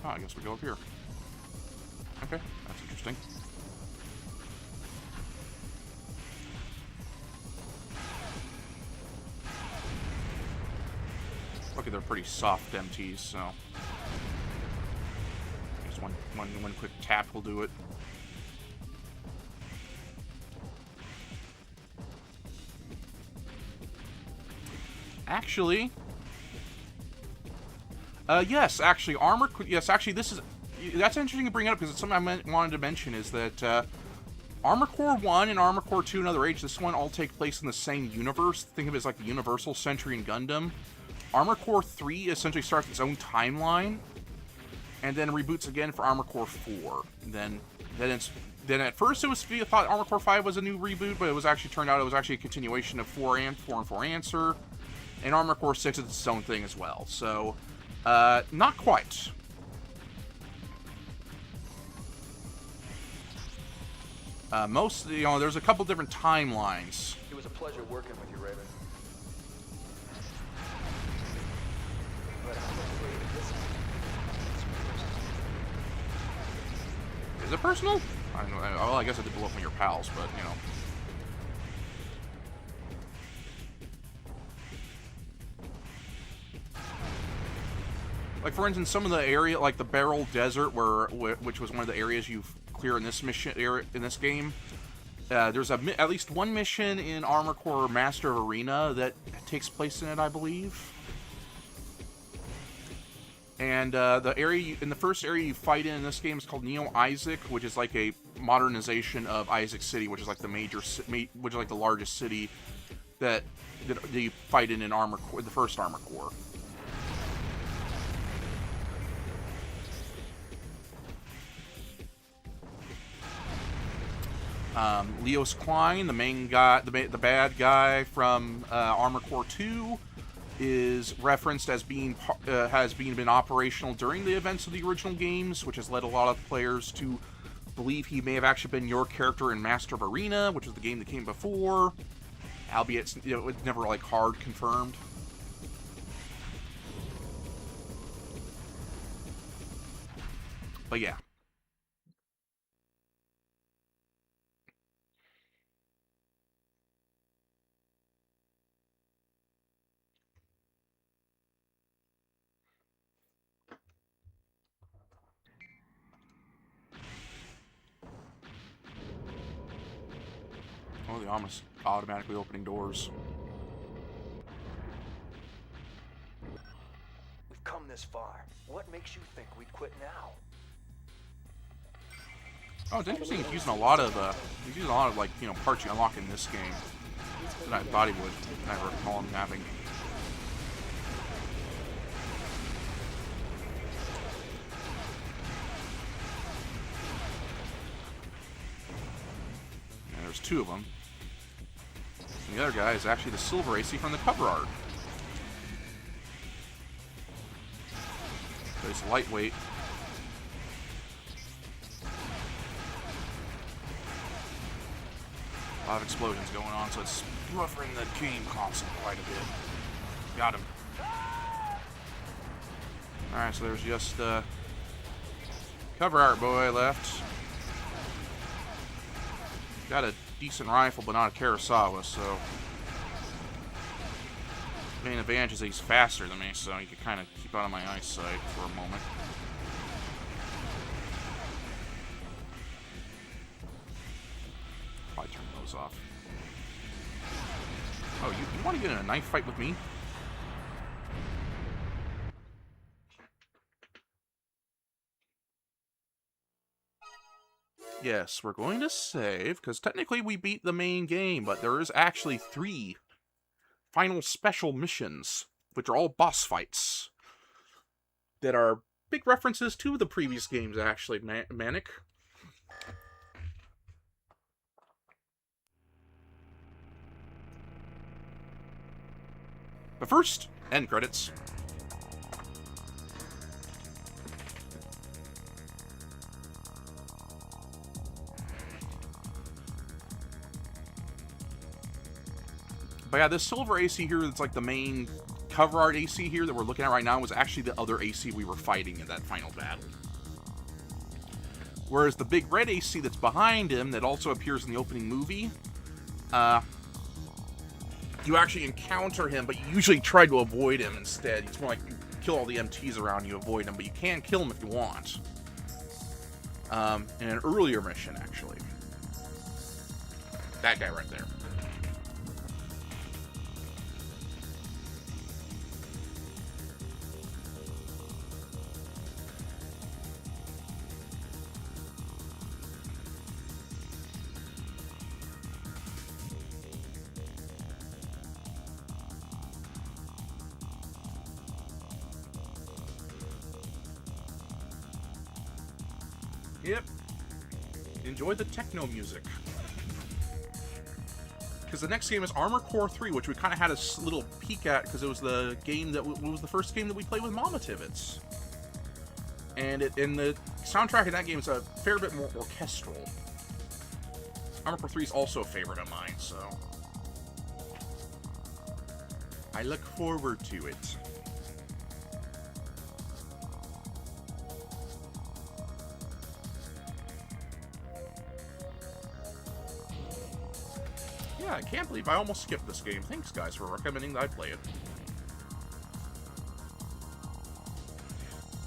Oh, I guess we go up here. Okay, that's interesting. Okay, they're pretty soft MTs, so just one quick tap will do it. Actually, yes, actually, armor. Yes, actually, that's interesting to bring up because it's something I wanted to mention is that Armor Core 1 and Armor Core 2 Another Age, this one all take place in the same universe. Think of it as like the Universal Century and Gundam. Armor Core 3 essentially starts its own timeline, and then reboots again for Armor Core 4. Then at first it was thought Armor Core 5 was a new reboot, but it was actually turned out it was actually a continuation of 4 and 4 Answer, and Armor Core 6 is its own thing as well. So, not quite. You know, there's a couple different timelines. It was a pleasure working with you, Raven. Is it personal? I don't know. Well, I guess I did blow up one of your pals, but, you know. Like, for instance, some of the area, like the Beryl Desert, which was one of the areas you clear in this mission in this game. There's at least one mission in Armor Core Master of Arena that takes place in it, I believe. And the first area you fight in this game is called Neo Isaac, which is like a modernization of Isaac City, which is like the largest city that you fight in Armor Core, the first Armor Core. Leos Klein, the main guy, the bad guy from Armor Core 2, is referenced as been operational during the events of the original games, which has led a lot of players to believe he may have actually been your character in Master of Arena, which was the game that came before, albeit it's never like hard confirmed. But yeah. Oh, the almost automatically opening doors. We've come this far. What makes you think we'd quit now? Oh, it's interesting. He's using a lot of like, you know, parts you unlock in this game that I thought he would. I recall him having. And there's 2 of them. And the other guy is actually the silver AC from the cover art. But it's lightweight. A lot of explosions going on, so it's buffering the game console quite a bit. Got him. Alright, so there's just cover art boy left. Got a decent rifle, but not a Kurosawa, so main advantage is he's faster than me, so he can kind of keep out of my eyesight for a moment. Probably turn those off. Oh, you want to get in a knife fight with me? Yes, we're going to save, because technically we beat the main game, but there is actually 3 final special missions, which are all boss fights, that are big references to the previous games, actually, Manic. But first, end credits. But yeah, this silver AC here that's like the main cover art AC here that we're looking at right now was actually the other AC we were fighting in that final battle. Whereas the big red AC that's behind him, that also appears in the opening movie, you actually encounter him, but you usually try to avoid him instead. It's more like you kill all the MTs around you, avoid him, but you can kill him if you want. In an earlier mission, actually. That guy right there. Yep. Enjoy the techno music. Because the next game is Armored Core 3, which we kind of had a little peek at, because it was the game that was the first game that we played with Mama Tibbets. And the soundtrack in that game is a fair bit more orchestral. Armored Core 3 is also a favorite of mine, so I look forward to it. Yeah, I can't believe I almost skipped this game. Thanks, guys, for recommending that I play it.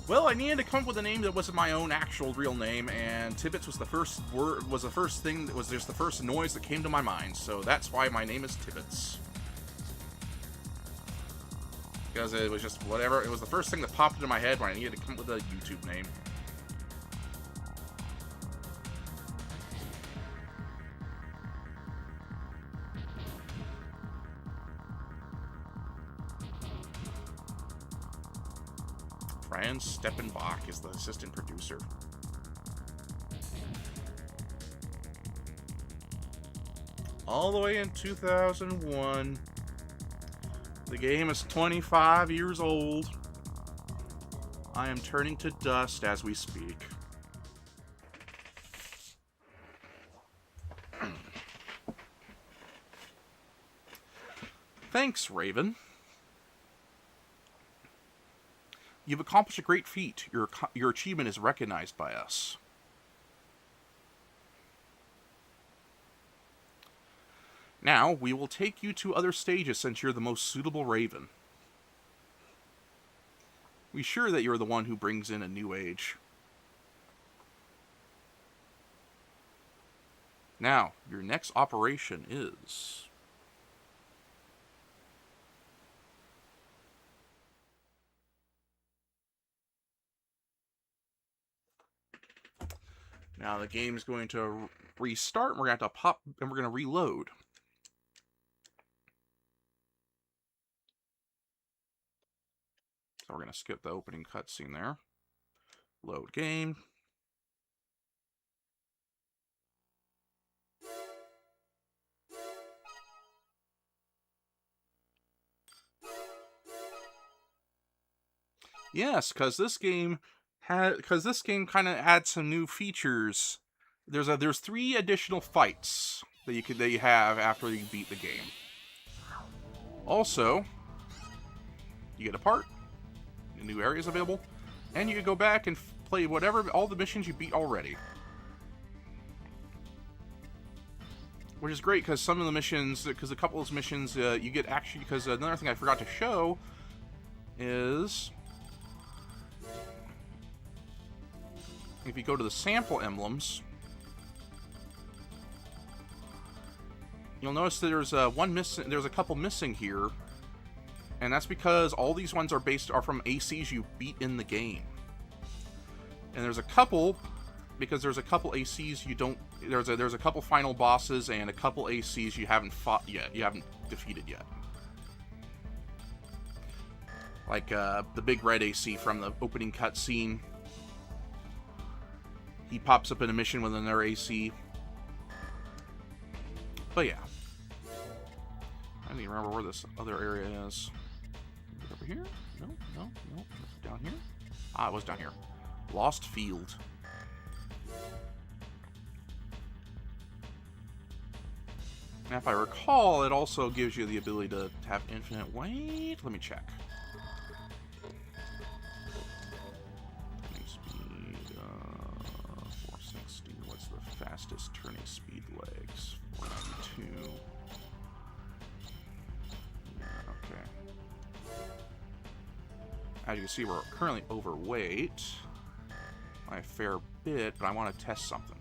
Well, I needed to come up with a name that wasn't my own actual real name, and Tibbets was the first word, was the first thing that was just the first noise that came to my mind, so that's why my name is Tibbets. Because it was just whatever, it was the first thing that popped into my head when I needed to come up with a YouTube name. Franz Steppenbach is the assistant producer. All the way in 2001. The game is 25 years old. I am turning to dust as we speak. Thanks, Raven. You've accomplished a great feat. Your achievement is recognized by us. Now, we will take you to other stages since you're the most suitable Raven. We're sure that you're the one who brings in a new age. Now, your next operation is... Now the game's going to restart, and we're going to have to pop, and we're going to reload. So we're going to skip the opening cutscene there. Load game. Yes, because this game kind of adds some new features. There's 3 additional fights that you have after you beat the game. Also, you get a part, new areas available, and you can go back and play all the missions you beat already. Which is great because some of the missions, because a couple of those missions you get actually, because another thing I forgot to show is if you go to the sample emblems, you'll notice that there's a couple missing here, and that's because all these ones are from ACs you beat in the game. And there's a couple because there's a couple ACs you don't. There's a couple final bosses and a couple ACs you haven't fought yet. You haven't defeated yet. Like the big red AC from the opening cutscene. He pops up in a mission with another AC. But yeah. I don't even remember where this other area is. Is it over here? No. Down here? Ah, it was down here. Lost Field. And if I recall, it also gives you the ability to have infinite weight. Let me check. Turning speed, 460. What's the fastest turning speed legs? 492. Yeah, okay. As you can see, we're currently overweight by a fair bit, but I want to test something.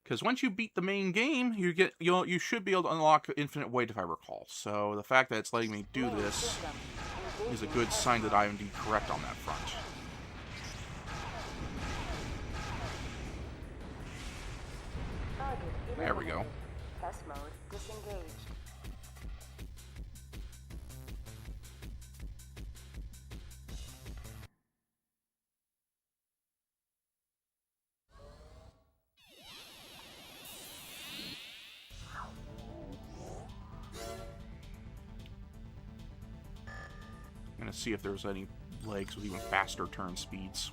Because once you beat the main game, you should be able to unlock infinite weight, if I recall. So the fact that it's letting me do this is a good sign that I am indeed correct on that front. There we go. Test mode disengaged. I'm going to see if there's any legs with even faster turn speeds.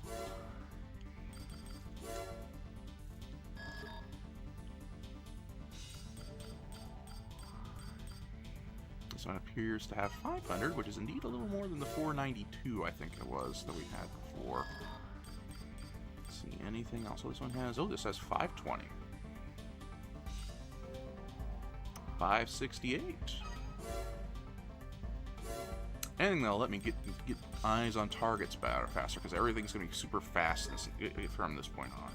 This one appears to have 500, which is indeed a little more than the 492 I think it was that we had before. Let's see, anything else this one has? Oh, this has 520. 568. Anything that'll let me get eyes on targets faster, because everything's going to be super fast from this point on.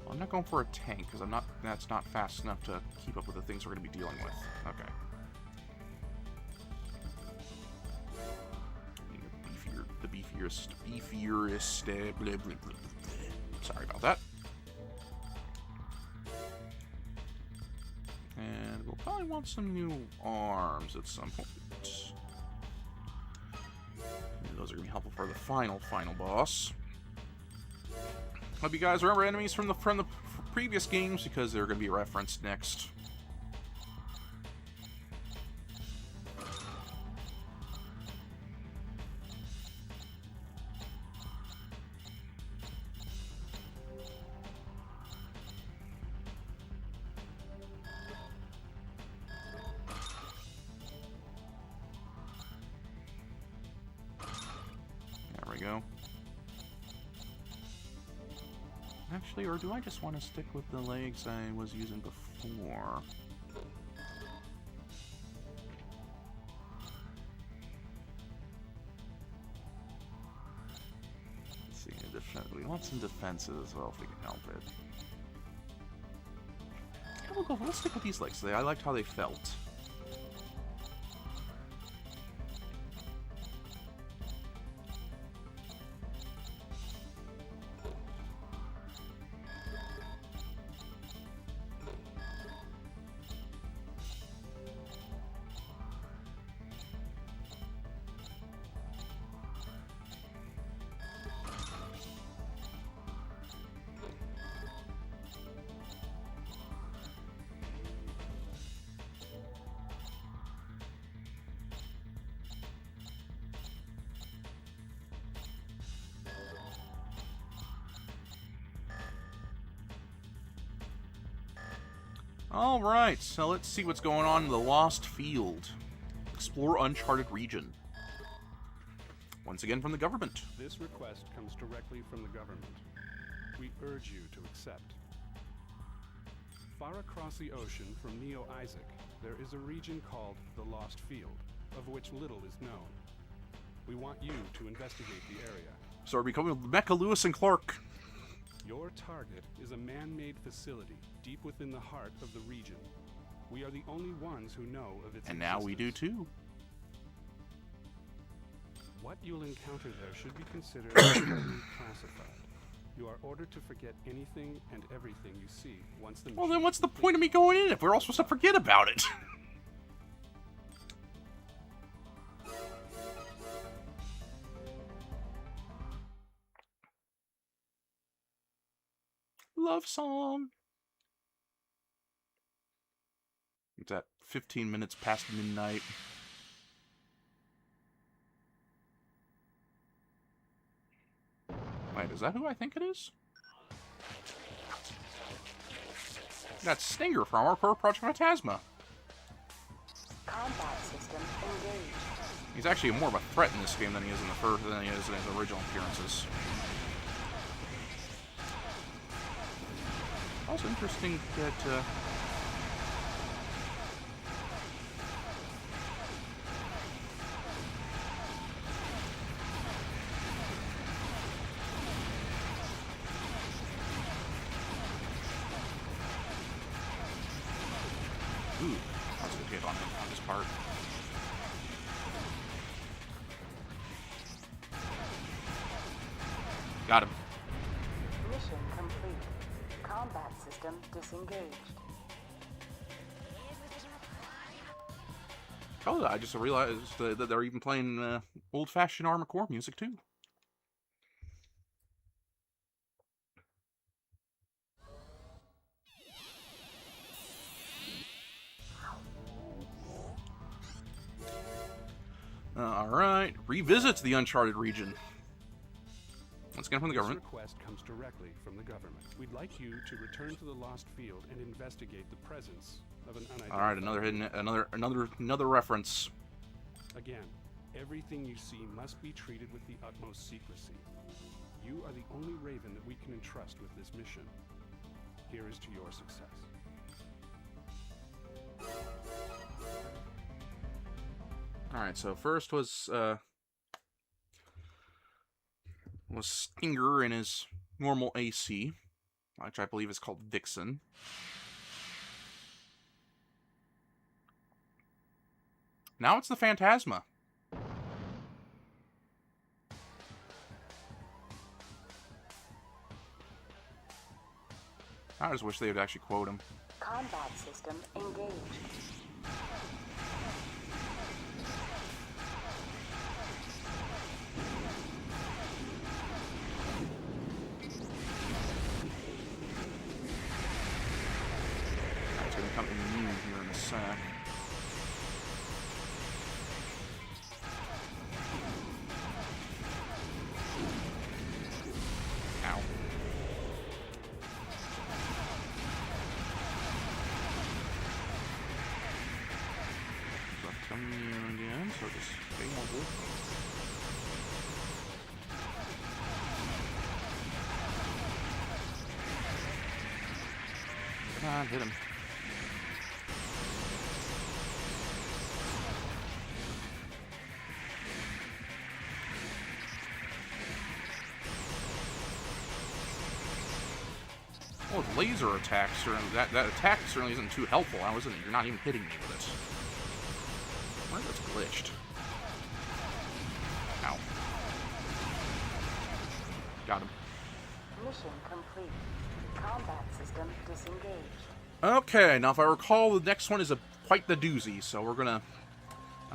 Well, I'm not going for a tank, because that's not fast enough to keep up with the things we're going to be dealing with. Okay. The beefierest, blah, blah, blah, blah. Sorry about that. And we'll probably want some new arms at some point. And those are going to be helpful for the final boss. Hope you guys remember enemies from the previous games, because they're going to be referenced next. Go. Actually, or do I just want to stick with the legs I was using before? Let's see, we want some defenses as well if we can help it. Yeah, let's stick with these legs. I liked how they felt. Alright, so let's see what's going on in the Lost Field. Explore uncharted region. Once again from the government. This request comes directly from the government. We urge you to accept. Far across the ocean from Neo Isaac, there is a region called the Lost Field, of which little is known. We want you to investigate the area. So we're becoming Mecha Lewis and Clark. Your target is a man-made facility deep within the heart of the region. We are the only ones who know of its And now we do too. What you'll encounter there should be considered classified. You are ordered to forget anything and everything you see once the Well, then what's the point of me going in if we're all supposed to forget about it? Love song. It's at 15 minutes past midnight. Wait, is that who I think it is? That's Stinger from our core Project Phantasma. Combat system engaged. He's actually more of a threat in this game than he is in his original appearances. Also interesting that ooh, that's a good hit on him on this part. Got him. Mission complete. Combat system disengaged. Oh, I just realized that they're even playing old-fashioned Armored Core music too. Alright, revisits the uncharted region. Once again from the government. This request comes directly from the government. We'd like you to return to the Lost Field and investigate the presence of an unidentified... Alright, another reference. Again, everything you see must be treated with the utmost secrecy. You are the only Raven that we can entrust with this mission. Here is to your success. Alright, so first was Stinger in his normal AC, which I believe is called Dixon. Now it's the Phantasma. I just wish they would actually quote him. Combat system engaged. It's going to come immune here in a sec. Ow. Coming in again, so just stay mobile. Come on, hit him. Oh, the laser attack certainly, that attack certainly isn't too helpful. You're not even hitting me with it. Where that's glitched. Ow. Got him. Mission complete. Combat system disengaged. Okay, now if I recall, the next one is quite the doozy, so I'm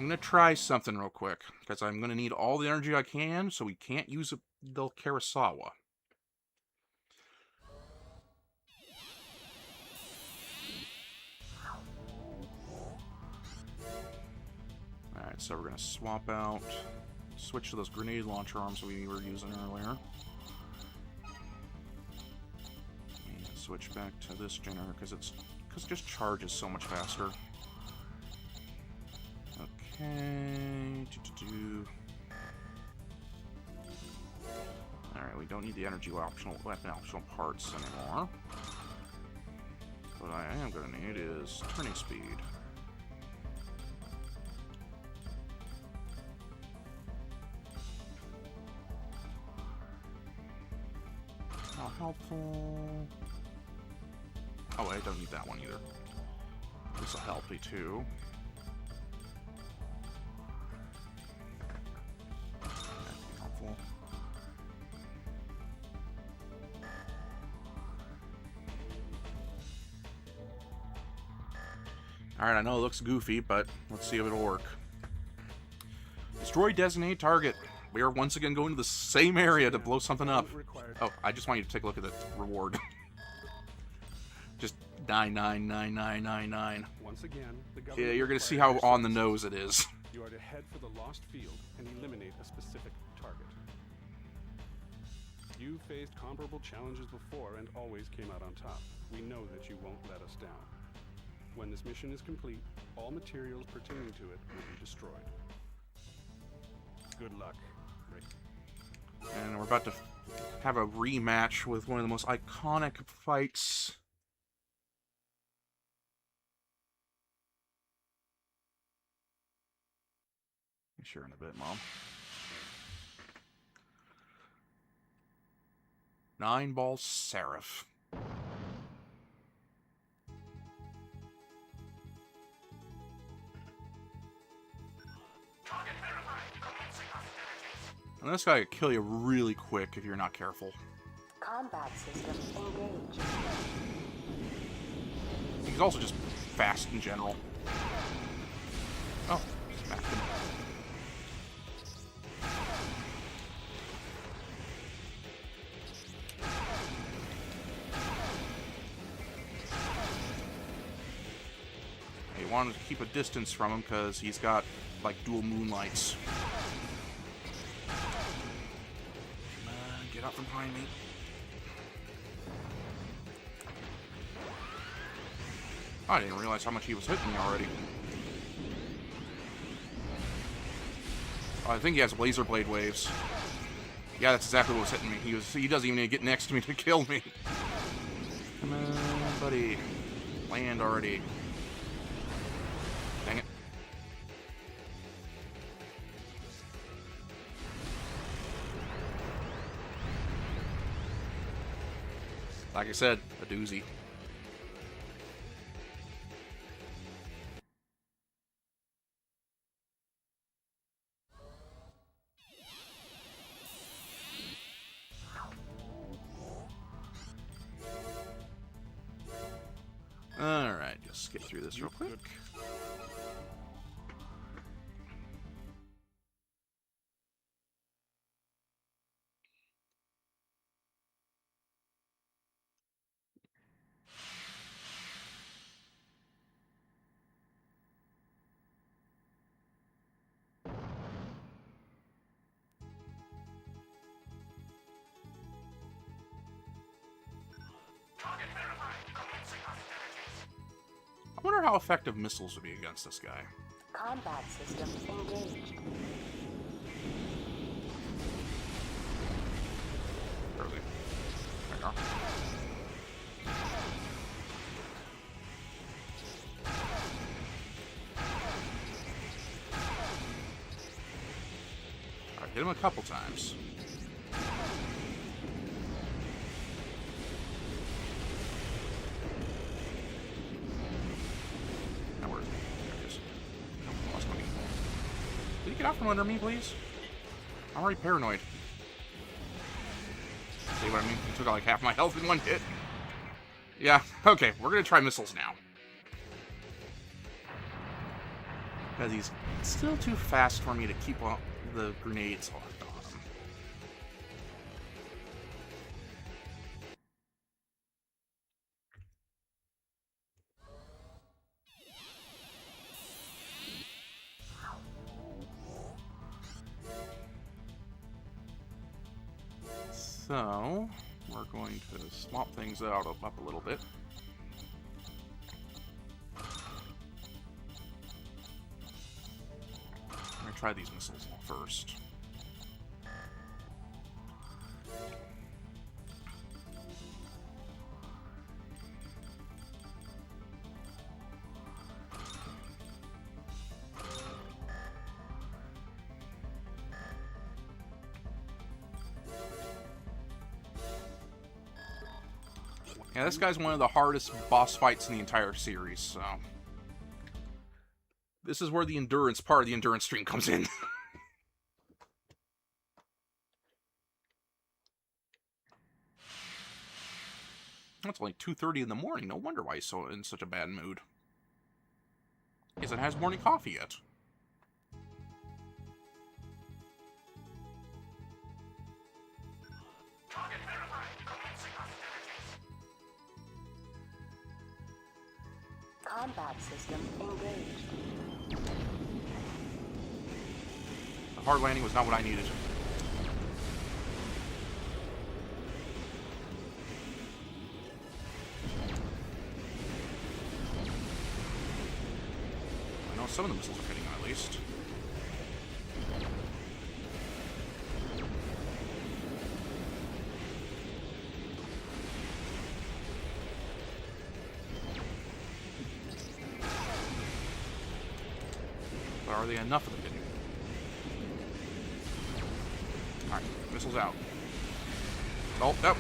gonna try something real quick, because I'm gonna need all the energy I can, so we can't use the Karasawa. Alright, so we're gonna switch to those grenade launcher arms we were using earlier. And switch back to this generator, because it's because it just charges so much faster. Okay. Alright, we don't need the energy weapon optional parts anymore. What I am going to need is turning speed. Not helpful. Oh, I don't need that one either. This will help me too. That'd be helpful. Alright, I know it looks goofy, but let's see if it'll work. Destroy designated target. We are once again going to the same area to blow something up. Oh, I just want you to take a look at the reward. Just 999999. Once again, yeah, you're gonna see how on the nose it is. You are to head for the lost field and eliminate a specific target. You faced comparable challenges before and always came out on top. We know that you won't let us down. When this mission is complete, all materials pertaining to it will be destroyed. Good luck, Rick. And we're about to have a rematch with one of the most iconic fights. Sure, in a bit, Mom. 9-ball Seraph. And this guy could kill you really quick if you're not careful. Combat system engaged. He's also just fast in general. Oh, smacked him. You wanted to keep a distance from him because he's got like dual moonlights. Get up from behind me. I didn't realize how much he was hitting me already. Oh, I think he has laser blade waves. Yeah, that's exactly what was hitting me. He doesn't even need to get next to me to kill me. Come on, buddy. Land already. Dang it. Like I said, a doozy. Alright, just skip through this real quick. I wonder how effective missiles would be against this guy. Combat system engaged. Where is he? There you go. Alright, hit him a couple times. Get out from under me, please. I'm already paranoid. See what I mean? He took out like half my health in one hit. Yeah, okay, we're gonna try missiles now. Because he's still too fast for me to keep the grenades on him. So, we're going to swap things out up a little bit. try these missiles first. Yeah, this guy's one of the hardest boss fights in the entire series, so... This is where the endurance part of the endurance stream comes in. It's only 2:30 in the morning. No wonder why he's so in such a bad mood. He hasn't had his morning coffee yet. Combat system engaged. The hard landing was not what I needed. I know some of the missiles are hitting him at least. But are they enough of them hitting? Alright, missiles out. Oh, nope.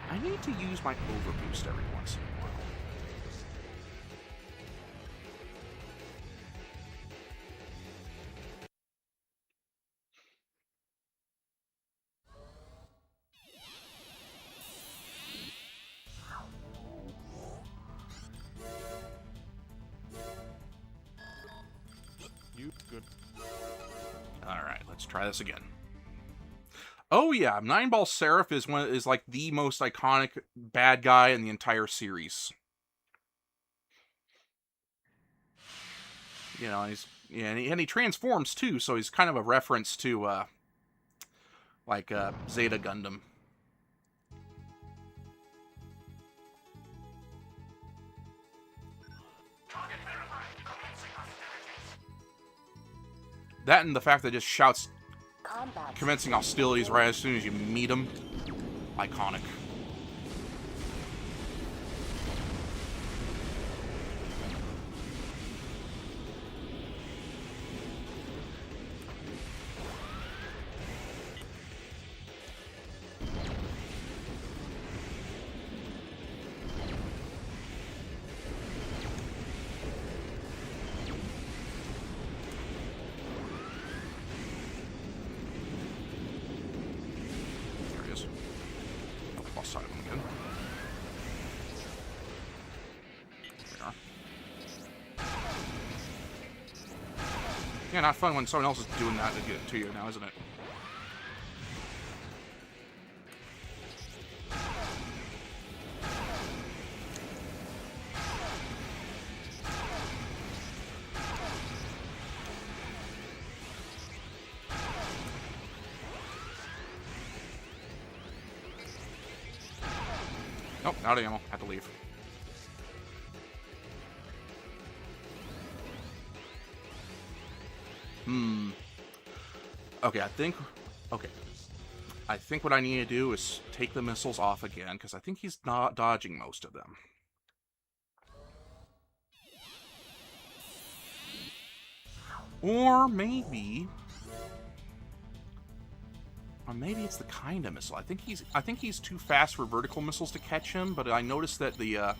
I need to use my overboost every once in a while. You good? Alright, let's try this again. Oh yeah, Nine Ball Seraph is like the most iconic bad guy in the entire series. You know, and he transforms too, so he's kind of a reference to Zeta Gundam. That and the fact that it just shouts commencing hostilities right as soon as you meet him. Iconic. Yeah, not fun when someone else is doing that to you now, isn't it? Nope, out of ammo. Had to leave. Okay, I think what I need to do is take the missiles off again, because I think he's not dodging most of them. Or maybe it's the kind of missile. I think he's too fast for vertical missiles to catch him, but I noticed that the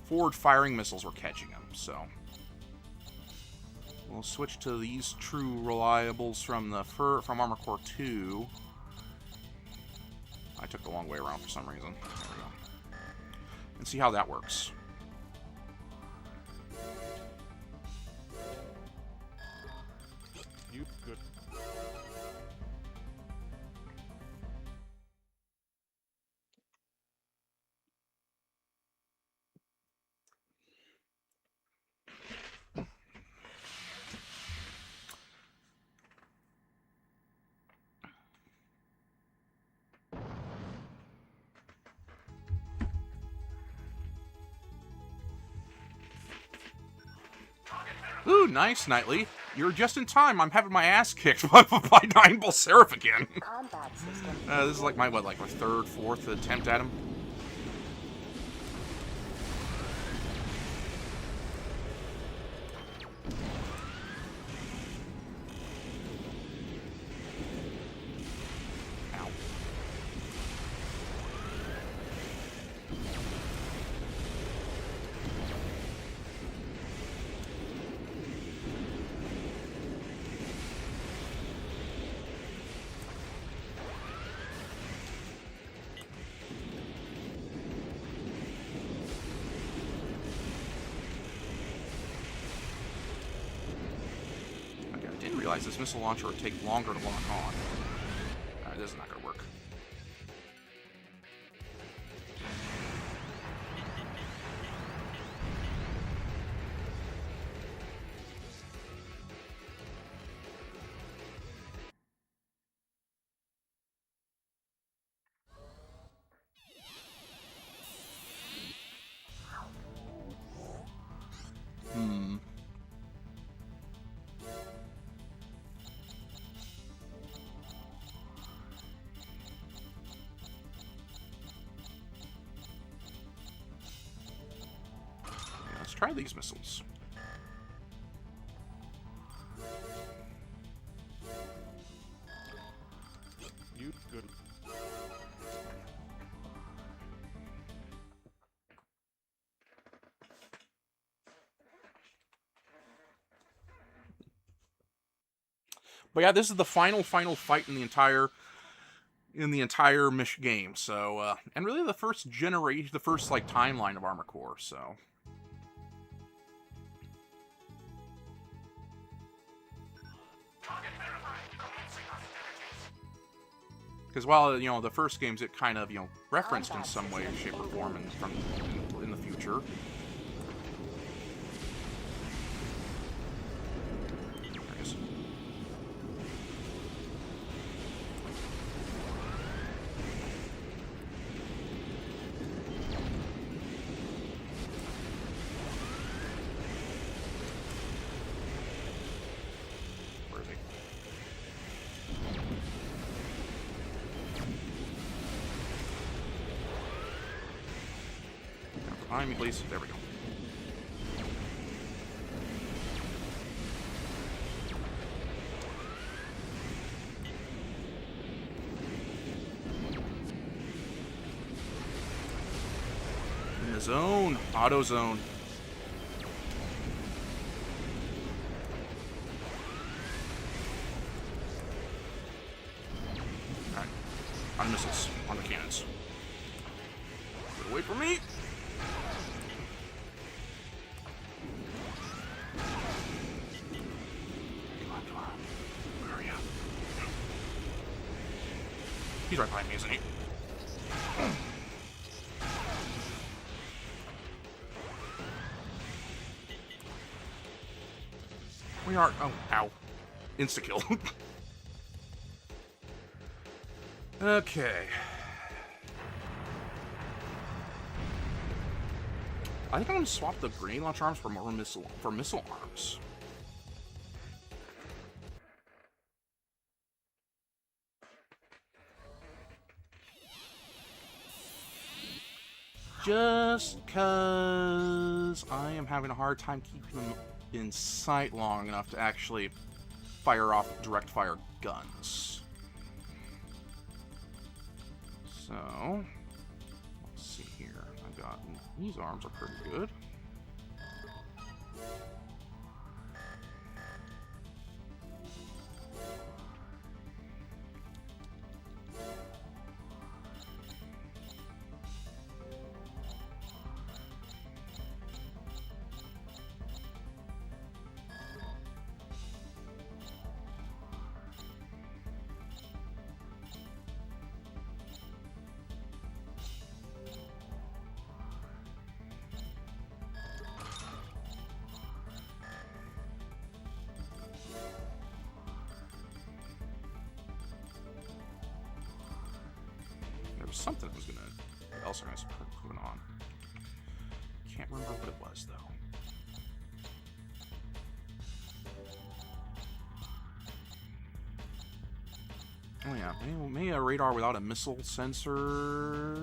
forward firing missiles were catching him, so we'll switch to these true reliables from Armor Core 2. I took the long way around for some reason. There we go. And see how that works. You good? Ooh, nice, Knightley. You're just in time. I'm having my ass kicked by Nine Bull Seraph again. Combat system. This is like my, what, like my third, fourth attempt at him? Ow. Realize this missile launcher would take longer to lock on. This is not going to work. Try these missiles. You good. But yeah, this is the final fight in the entire game. So, and really the first generation, the first like timeline of Armor Core. So. Because while, you know, the first games, it kind of, you know, referenced in some way, shape, or form in the future. There it is. Where is he? Behind me, please. There we go. In the zone. Auto zone. Alright. On the missiles. On the cannons. Get away from me! He's right behind me, isn't he? We are... Oh, ow. Insta-kill. Okay. I think I'm going to swap the grenade launch arms for more missile arms. Just because I am having a hard time keeping them in sight long enough to actually fire off direct fire guns. So, let's see here. I've got these arms are pretty good. Something was else I was putting on. Can't remember what it was though. Oh yeah, maybe a radar without a missile sensor.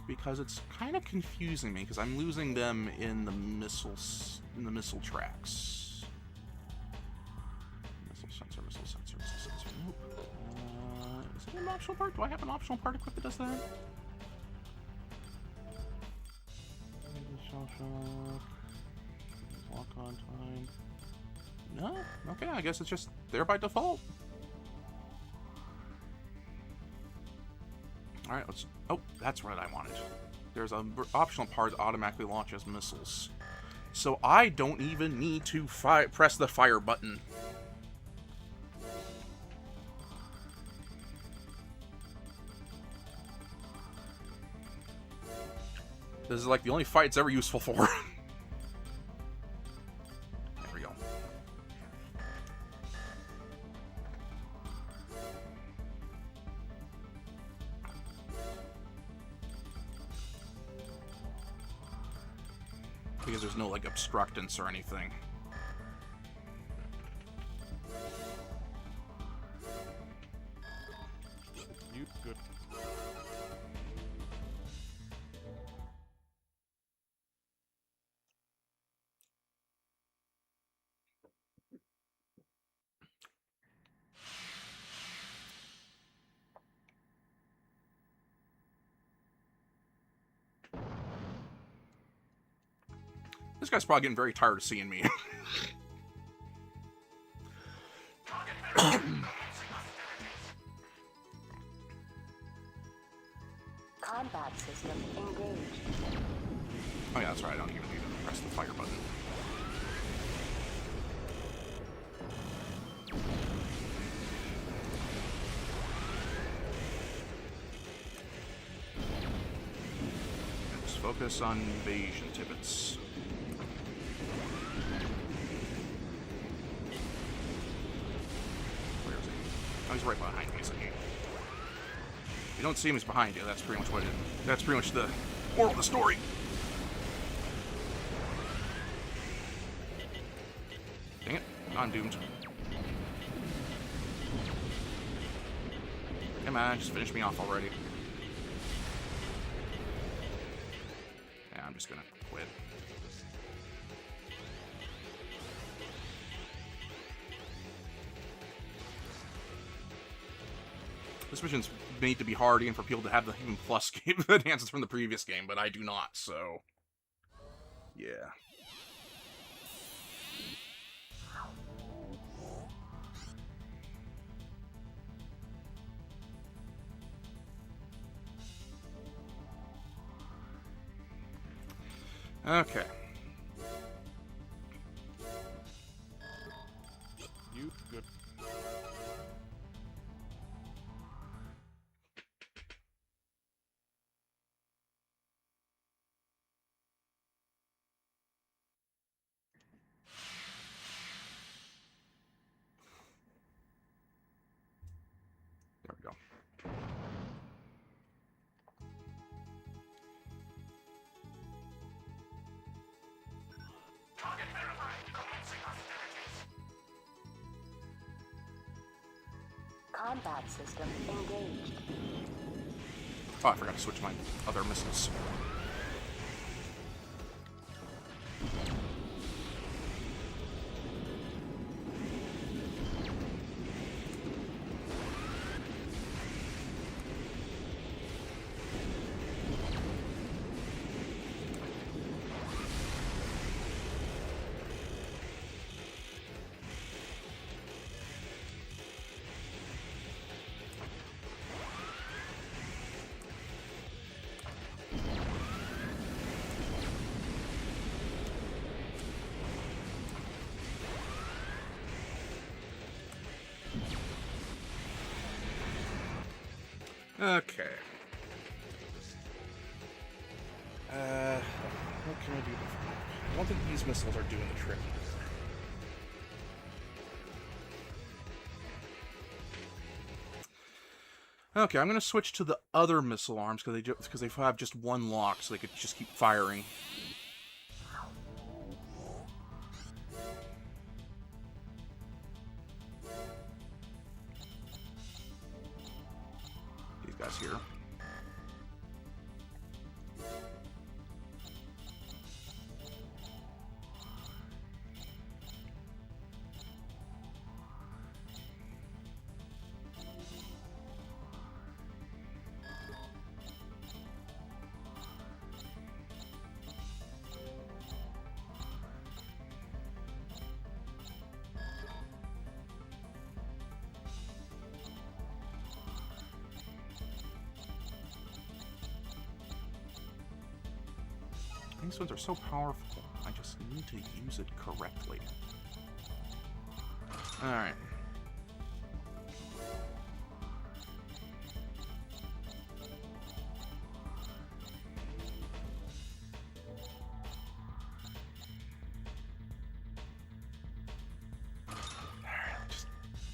Because it's kind of confusing me, because I'm losing them in the missile tracks. Missile sensor, missile sensor, missile sensor. Nope. Is it an optional part? Do I have an optional part equipped that does that? Shell shock. Lock on time. No? Okay, I guess it's just there by default. Alright, let's... Oh, that's what I wanted. There's an optional part that automatically launches missiles. So I don't even need to press the fire button. This is like the only fight it's ever useful for. There we go. Because there's no, like, obstructance or anything. You good. This guy's probably getting very tired of seeing me. Combat system engaged. Oh yeah, that's right, I don't even need to press the fire button. Just focus on invasion tippets. Where is he? Oh, he's right behind me, isn't he? If you don't see him, he's behind you. That's pretty much what it is. That's pretty much the moral of the story. Dang it. I'm doomed. Come on, just finish me off already. Yeah, I'm just gonna quit. This mission's made to be hard even for people to have the even plus game enhances from the previous game, but I do not, so... Yeah. Okay. You good. There we go. Combat system engaged. Oh, I forgot to switch my other missiles. Okay. What can I do? I don't think these missiles are doing the trick. Okay, I'm gonna switch to the other missile arms because they have just one lock, so they could just keep firing. guys here. These ones are so powerful, I just need to use it correctly. Alright. Alright, just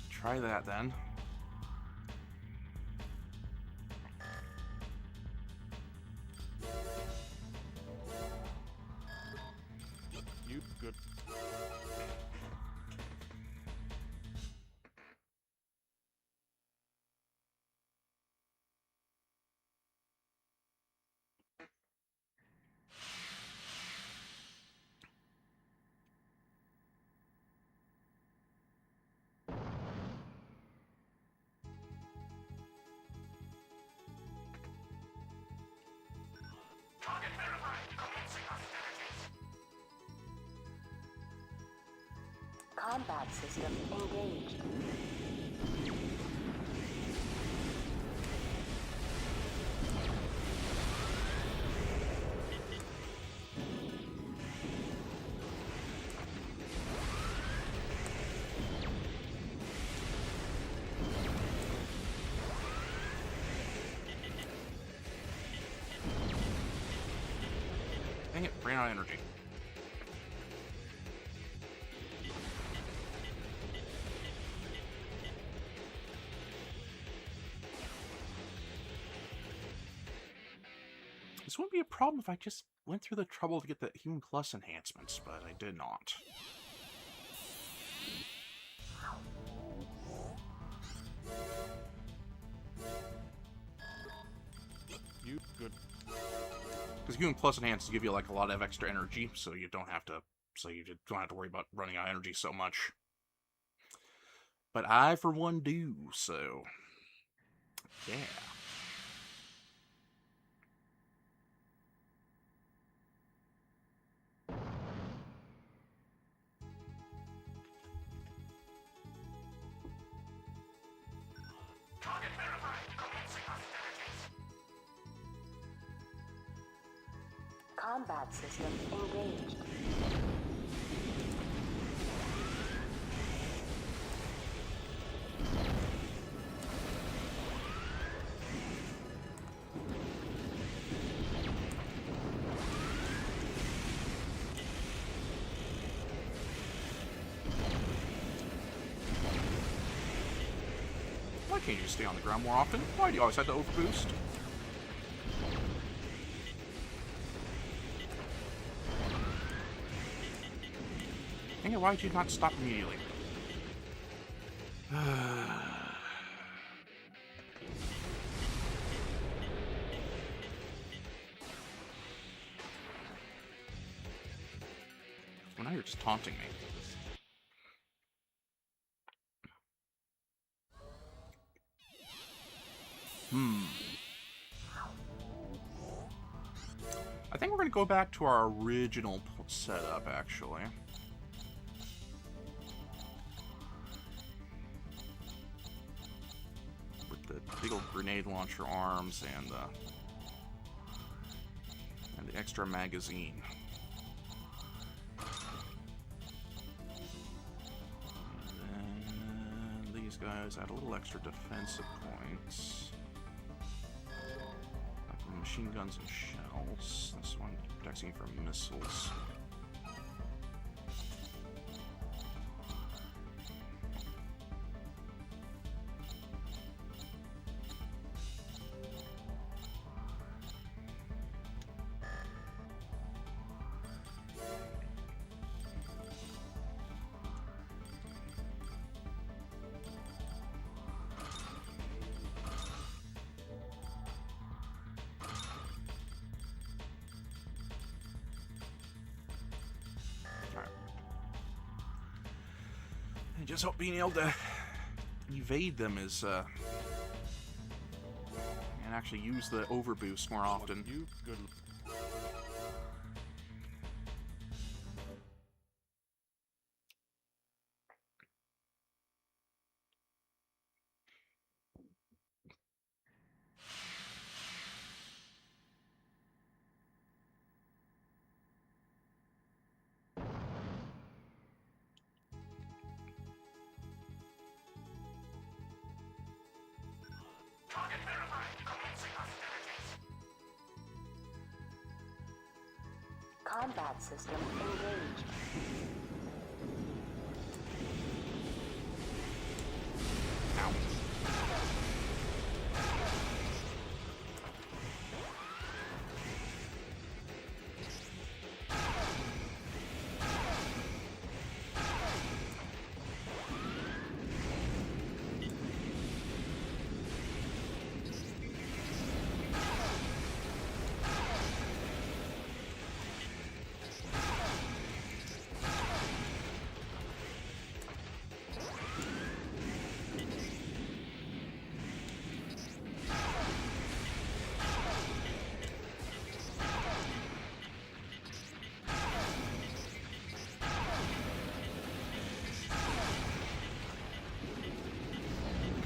try that then. Good. Target verified. Commencing hostilities. Combat system engaged. Dang it, ran out of energy. This wouldn't be a problem if I just went through the trouble to get the Human Plus enhancements, but I did not. You good. Because Human Plus enhances give you like a lot of extra energy, so you don't have to worry about running out of energy so much. But I, for one, do, so yeah. Target verified. Commencing hostilities. Combat system engaged. Why can't you just stay on the ground more often? Why do you always have to overboost? Dang it, why did you not stop immediately? Well, now you're just taunting me. I think we're going to go back to our original setup, actually. With the big old grenade launcher arms and the extra magazine. And then these guys add a little extra defensive points. Machine guns and shells. This one protects you from missiles. just hope being able to evade them is, and actually use the overboost more often. You good. Combat system engaged.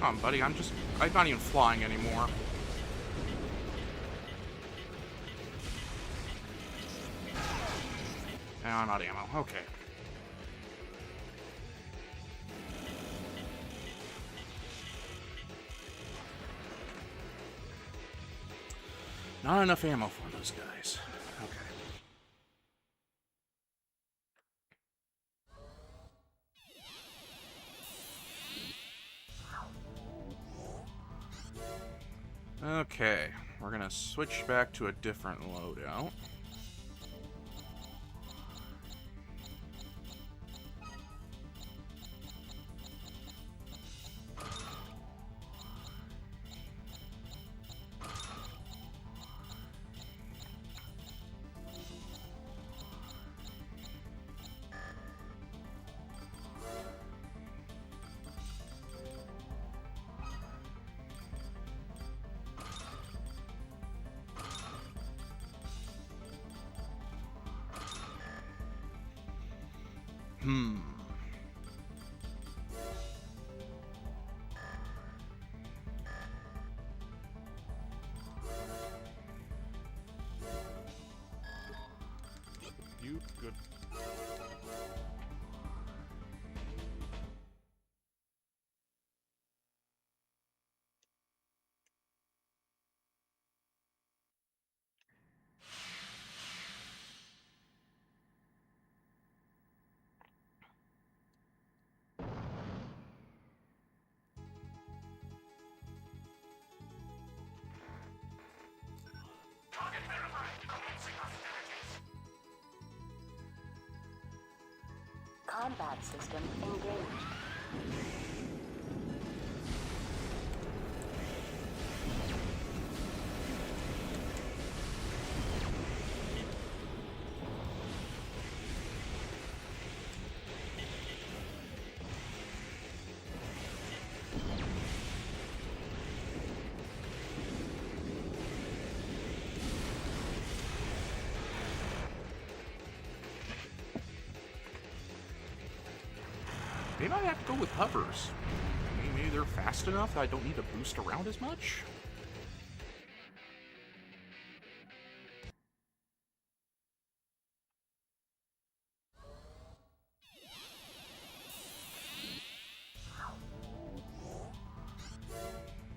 Come on, buddy, I'm not even flying anymore. And I'm out of ammo. Okay. Not enough ammo for those guys. Okay. Okay, we're gonna switch back to a different loadout. You good. Combat system engaged. Maybe I have to go with hovers. Maybe they're fast enough that I don't need to boost around as much?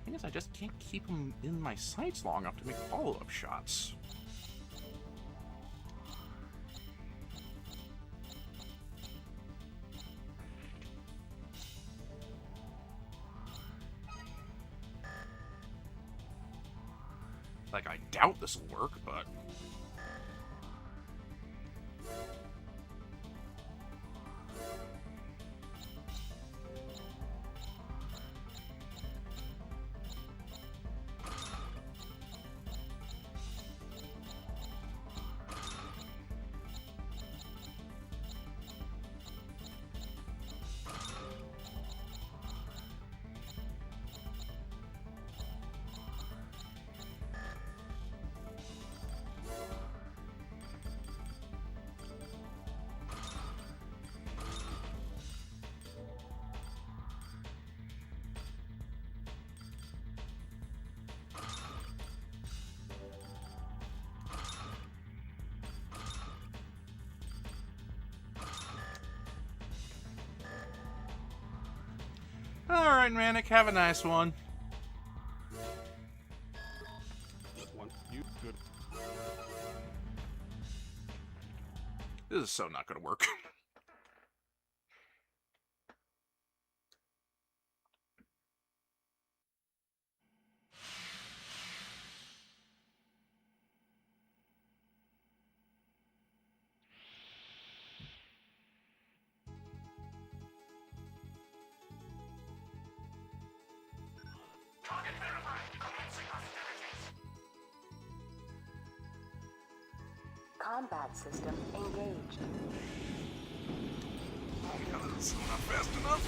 Thing is, I just can't keep them in my sights long enough to make follow-up shots. Like, I doubt this will work, but... Alright, Manic, have a nice one. One, you good. This is so not gonna work. Combat system engaged. God, this is not fast enough.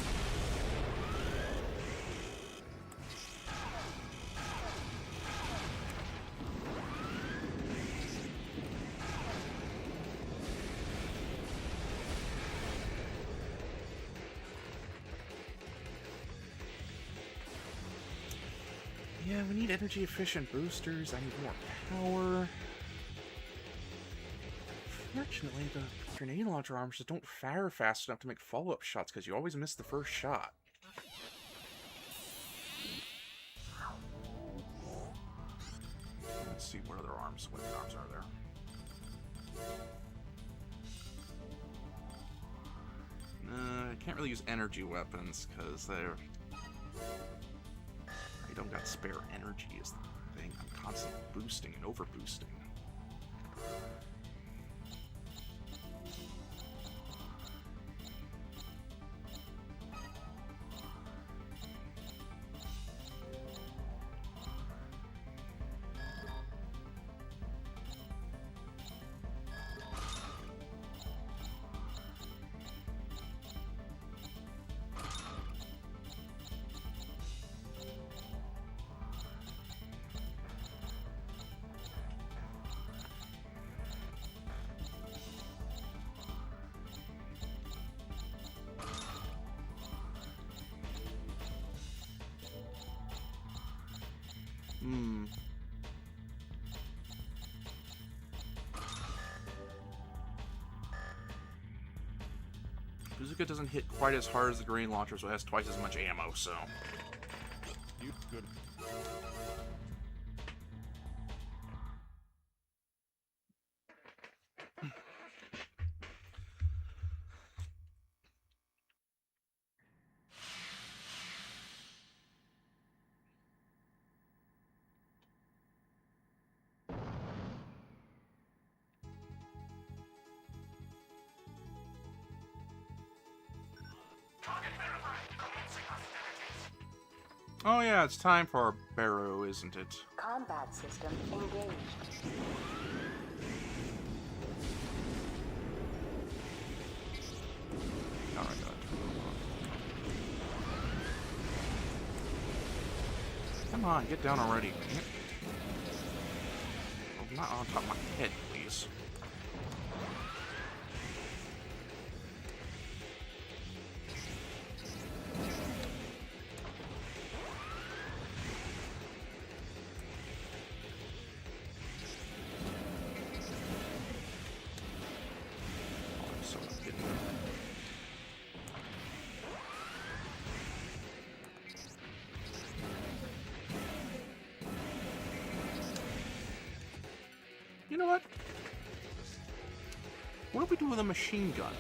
Yeah, we need energy efficient boosters. I need more power. Fortunately, the grenade launcher arms just don't fire fast enough to make follow-up shots because you always miss the first shot. Let's see what other arms, weapon arms are there. I can't really use energy weapons because they're... I don't got spare energy is the thing. I'm constantly boosting and overboosting. Bazooka doesn't hit quite as hard as the grenade launcher, so it has twice as much ammo, so... You good. Oh yeah, it's time for our barrow, isn't it? Combat system engaged. Alright, God. Come on, get down already. Oh, not on top of my head, please. You know what? What do we do with a machine gun?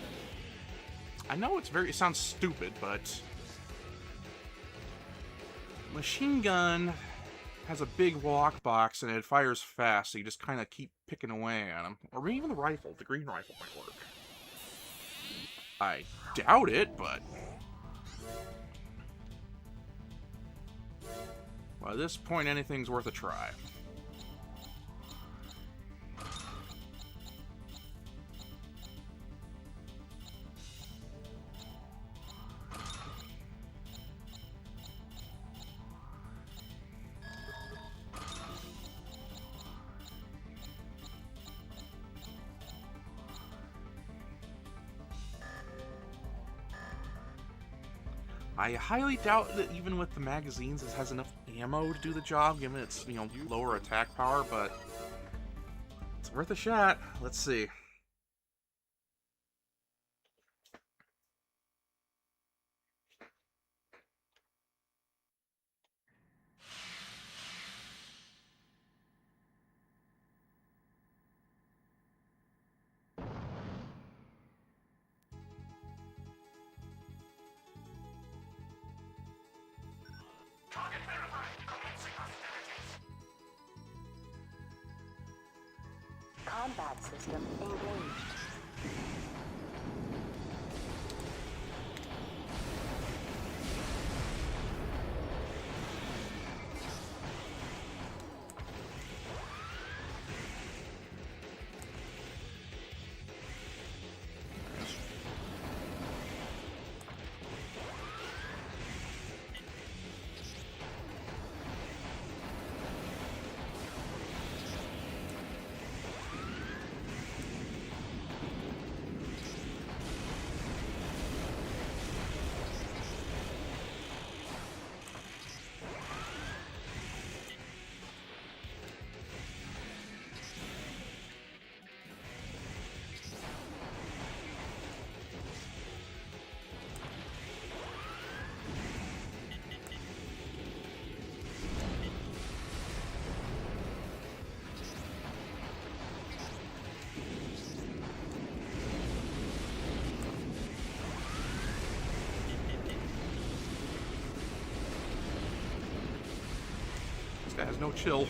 I know it sounds stupid, but... Machine gun has a big lockbox and it fires fast, so you just kind of keep picking away at them. Or maybe even the rifle. The green rifle might work. I doubt it, but... Well, at this point, anything's worth a try. I highly doubt that even with the magazines it has enough ammo to do the job, given its, lower attack power, but it's worth a shot. Let's see. Combat system engaged. This guy has no chill.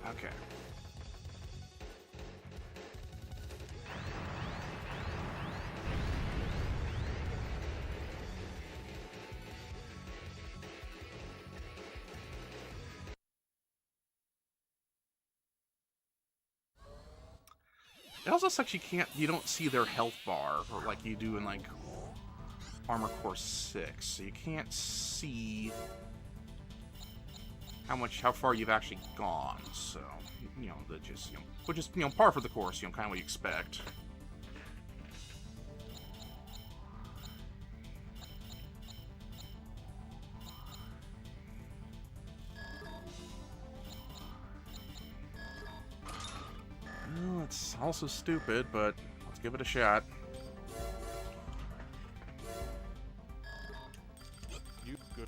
Okay. It also sucks you don't see their health bar, or like you do in like Armor Core 6. So you can't see how far you've actually gone. So, you know, that just, which is, par for the course, kind of what you expect. Well, it's also stupid, but let's give it a shot. You good?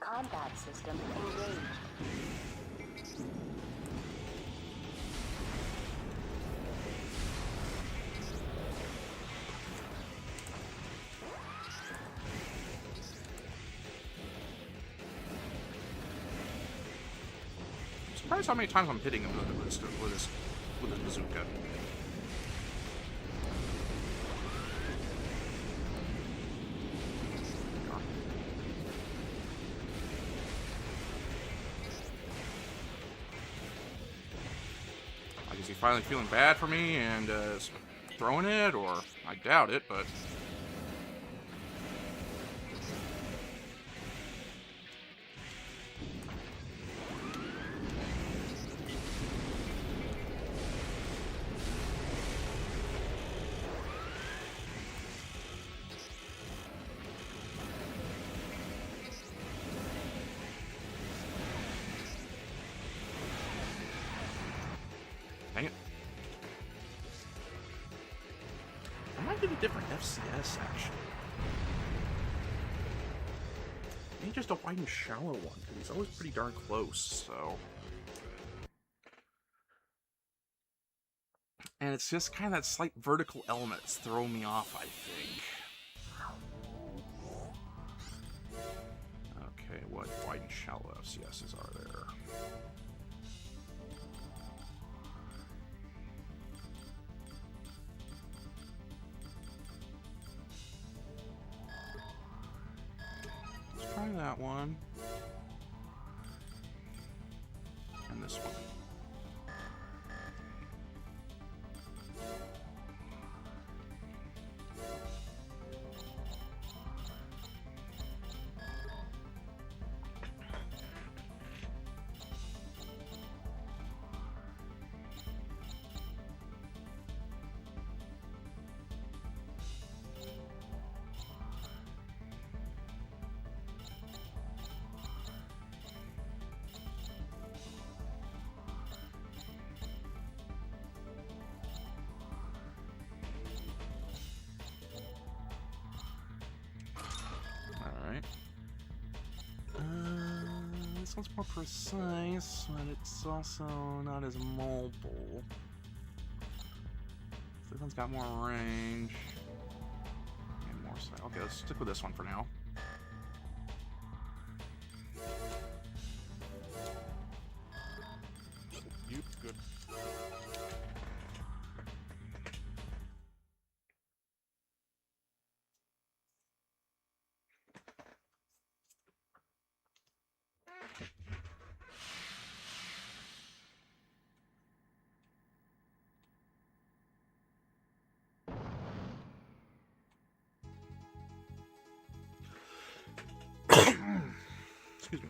Combat system engaged. I'm surprised how many times I'm hitting him with this bazooka. Is he finally feeling bad for me and throwing it, or I doubt it, but dang it. I might get a different FCS, actually. Maybe just a wide and shallow one, because he's always pretty darn close, so. And it's just kind of that slight vertical element that's throwing me off, I think. Okay, what wide and shallow FCSs are there? Try that one. And this one. This one's more precise, but it's also not as mobile. This one's got more range. And more sight. Okay, let's stick with this one for now. You good. Excuse me.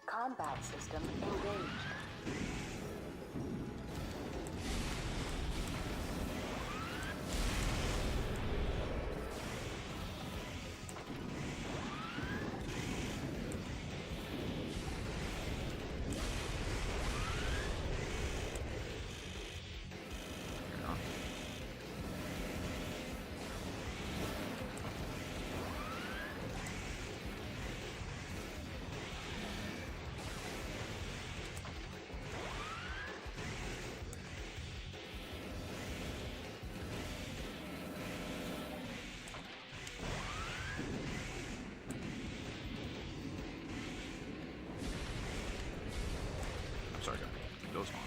Combat system engaged. Sorry, it goes on.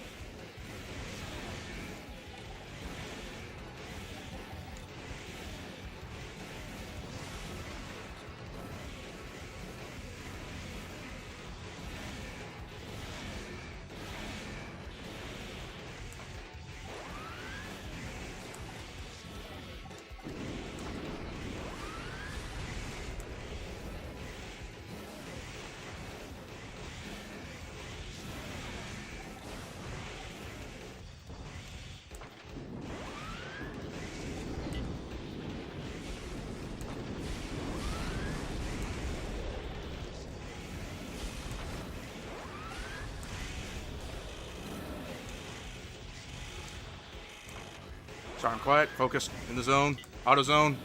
Sorry, I'm quiet. Focus. In the zone. Auto zone.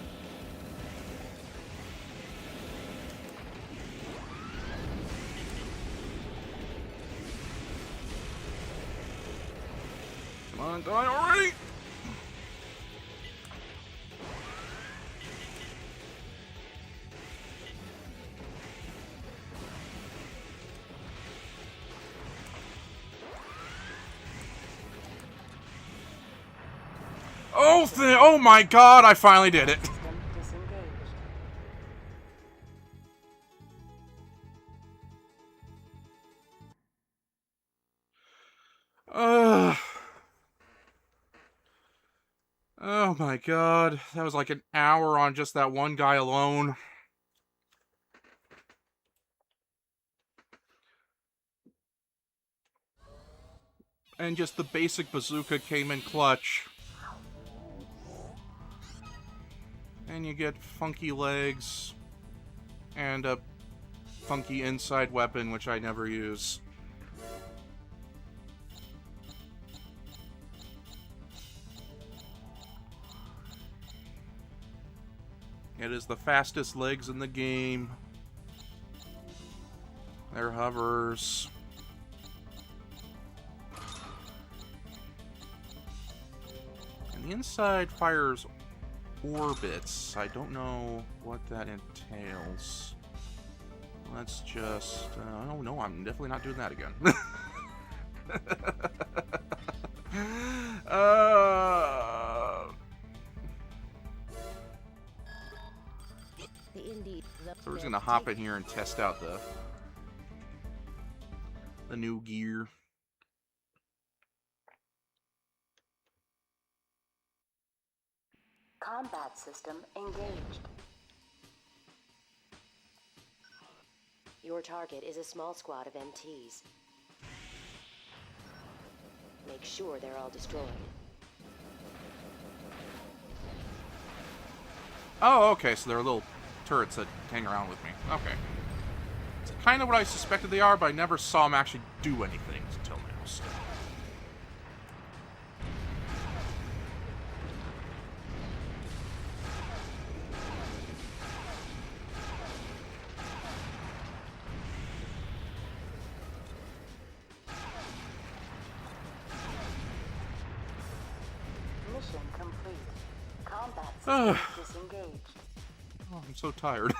Come on, die already! Oh my god, I finally did it. Oh my god, that was like an hour on just that one guy alone. And just the basic bazooka came in clutch. And you get funky legs and a funky inside weapon, which I never use. It is the fastest legs in the game. They're hovers. And the inside fires orbits. I don't know what that entails. Let's just... oh no, I'm definitely not doing that again. So we're just gonna hop in here and test out the new gear. Combat system engaged. Your target is a small squad of MTs. Make sure they're all destroyed. Oh, okay, so they're little turrets that hang around with me. Okay. It's kind of what I suspected they are, but I never saw them actually do anything until now, so... Combat Ugh. system disengaged. Oh, I'm so tired.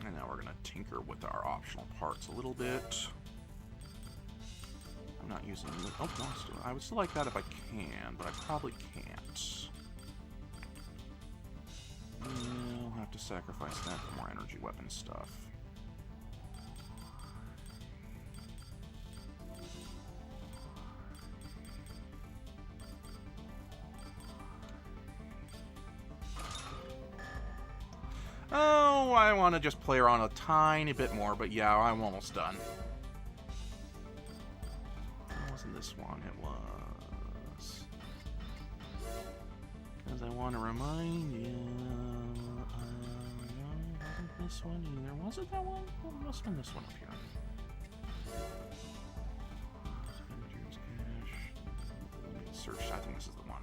And now we're gonna tinker with our optional parts a little bit. I'm not using. Oh, no, I would still like that if I can, but I probably can't. I'll have to sacrifice that for more energy weapon stuff. Oh, I want to just play around a tiny bit more, but yeah, I'm almost done. It wasn't this one, it was. Because I want to remind you. No, it wasn't this one either. Was it that one? Well, it must have been this one up here. Expenditures, cash. Search, I think this is the one.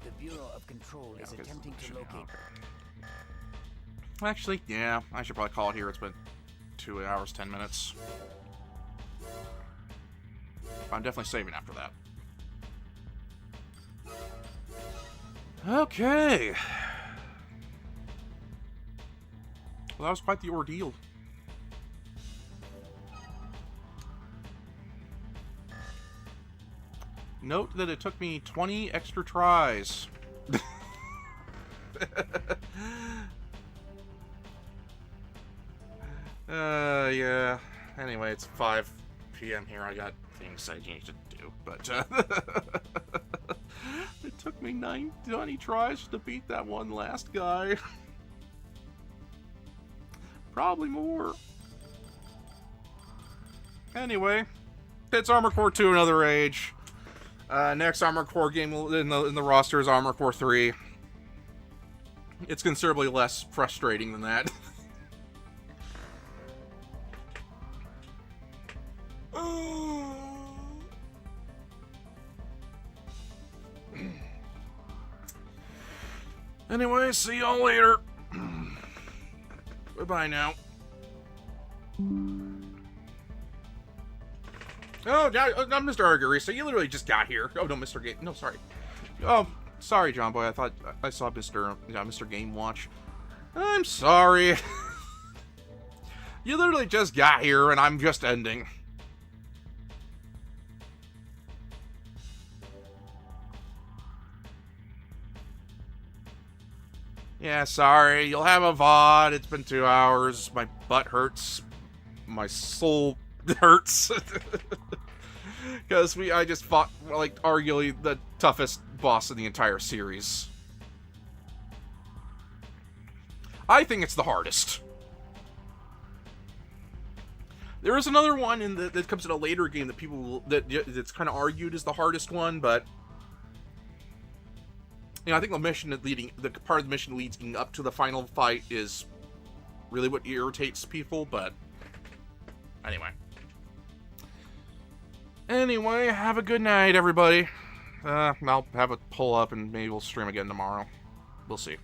The Bureau of Control is attempting to locate. Okay. Actually, yeah, I should probably call it here. It's been 2 hours, 10 minutes. I'm definitely saving after that. Okay. Well, that was quite the ordeal. Note that it took me 20 extra tries. Yeah. Anyway, it's 5 p.m. here. I got things I need to do, but it took me 20 tries to beat that one last guy. Probably more. Anyway, it's Armored Core 2 Another Age. Next Armored Core game in the roster is Armored Core 3. It's considerably less frustrating than that. Anyway, see y'all later. Goodbye now. Oh, I'm Mr. Argarisa. You literally just got here. Oh, no, Mr. Game. No, sorry. Oh, sorry, John Boy. I thought I saw Mr. Game Watch. I'm sorry. You literally just got here, and I'm just ending. Yeah, sorry. You'll have a VOD. It's been 2 hours. My butt hurts. My soul hurts. Because I just fought, like, arguably the toughest boss in the entire series. I think it's the hardest. There is another one that comes in a later game that's kind of argued as the hardest one, but I think the part of the mission leading up to the final fight is really what irritates people, but anyway. Anyway, have a good night, everybody. I'll have a pull up and maybe we'll stream again tomorrow. We'll see.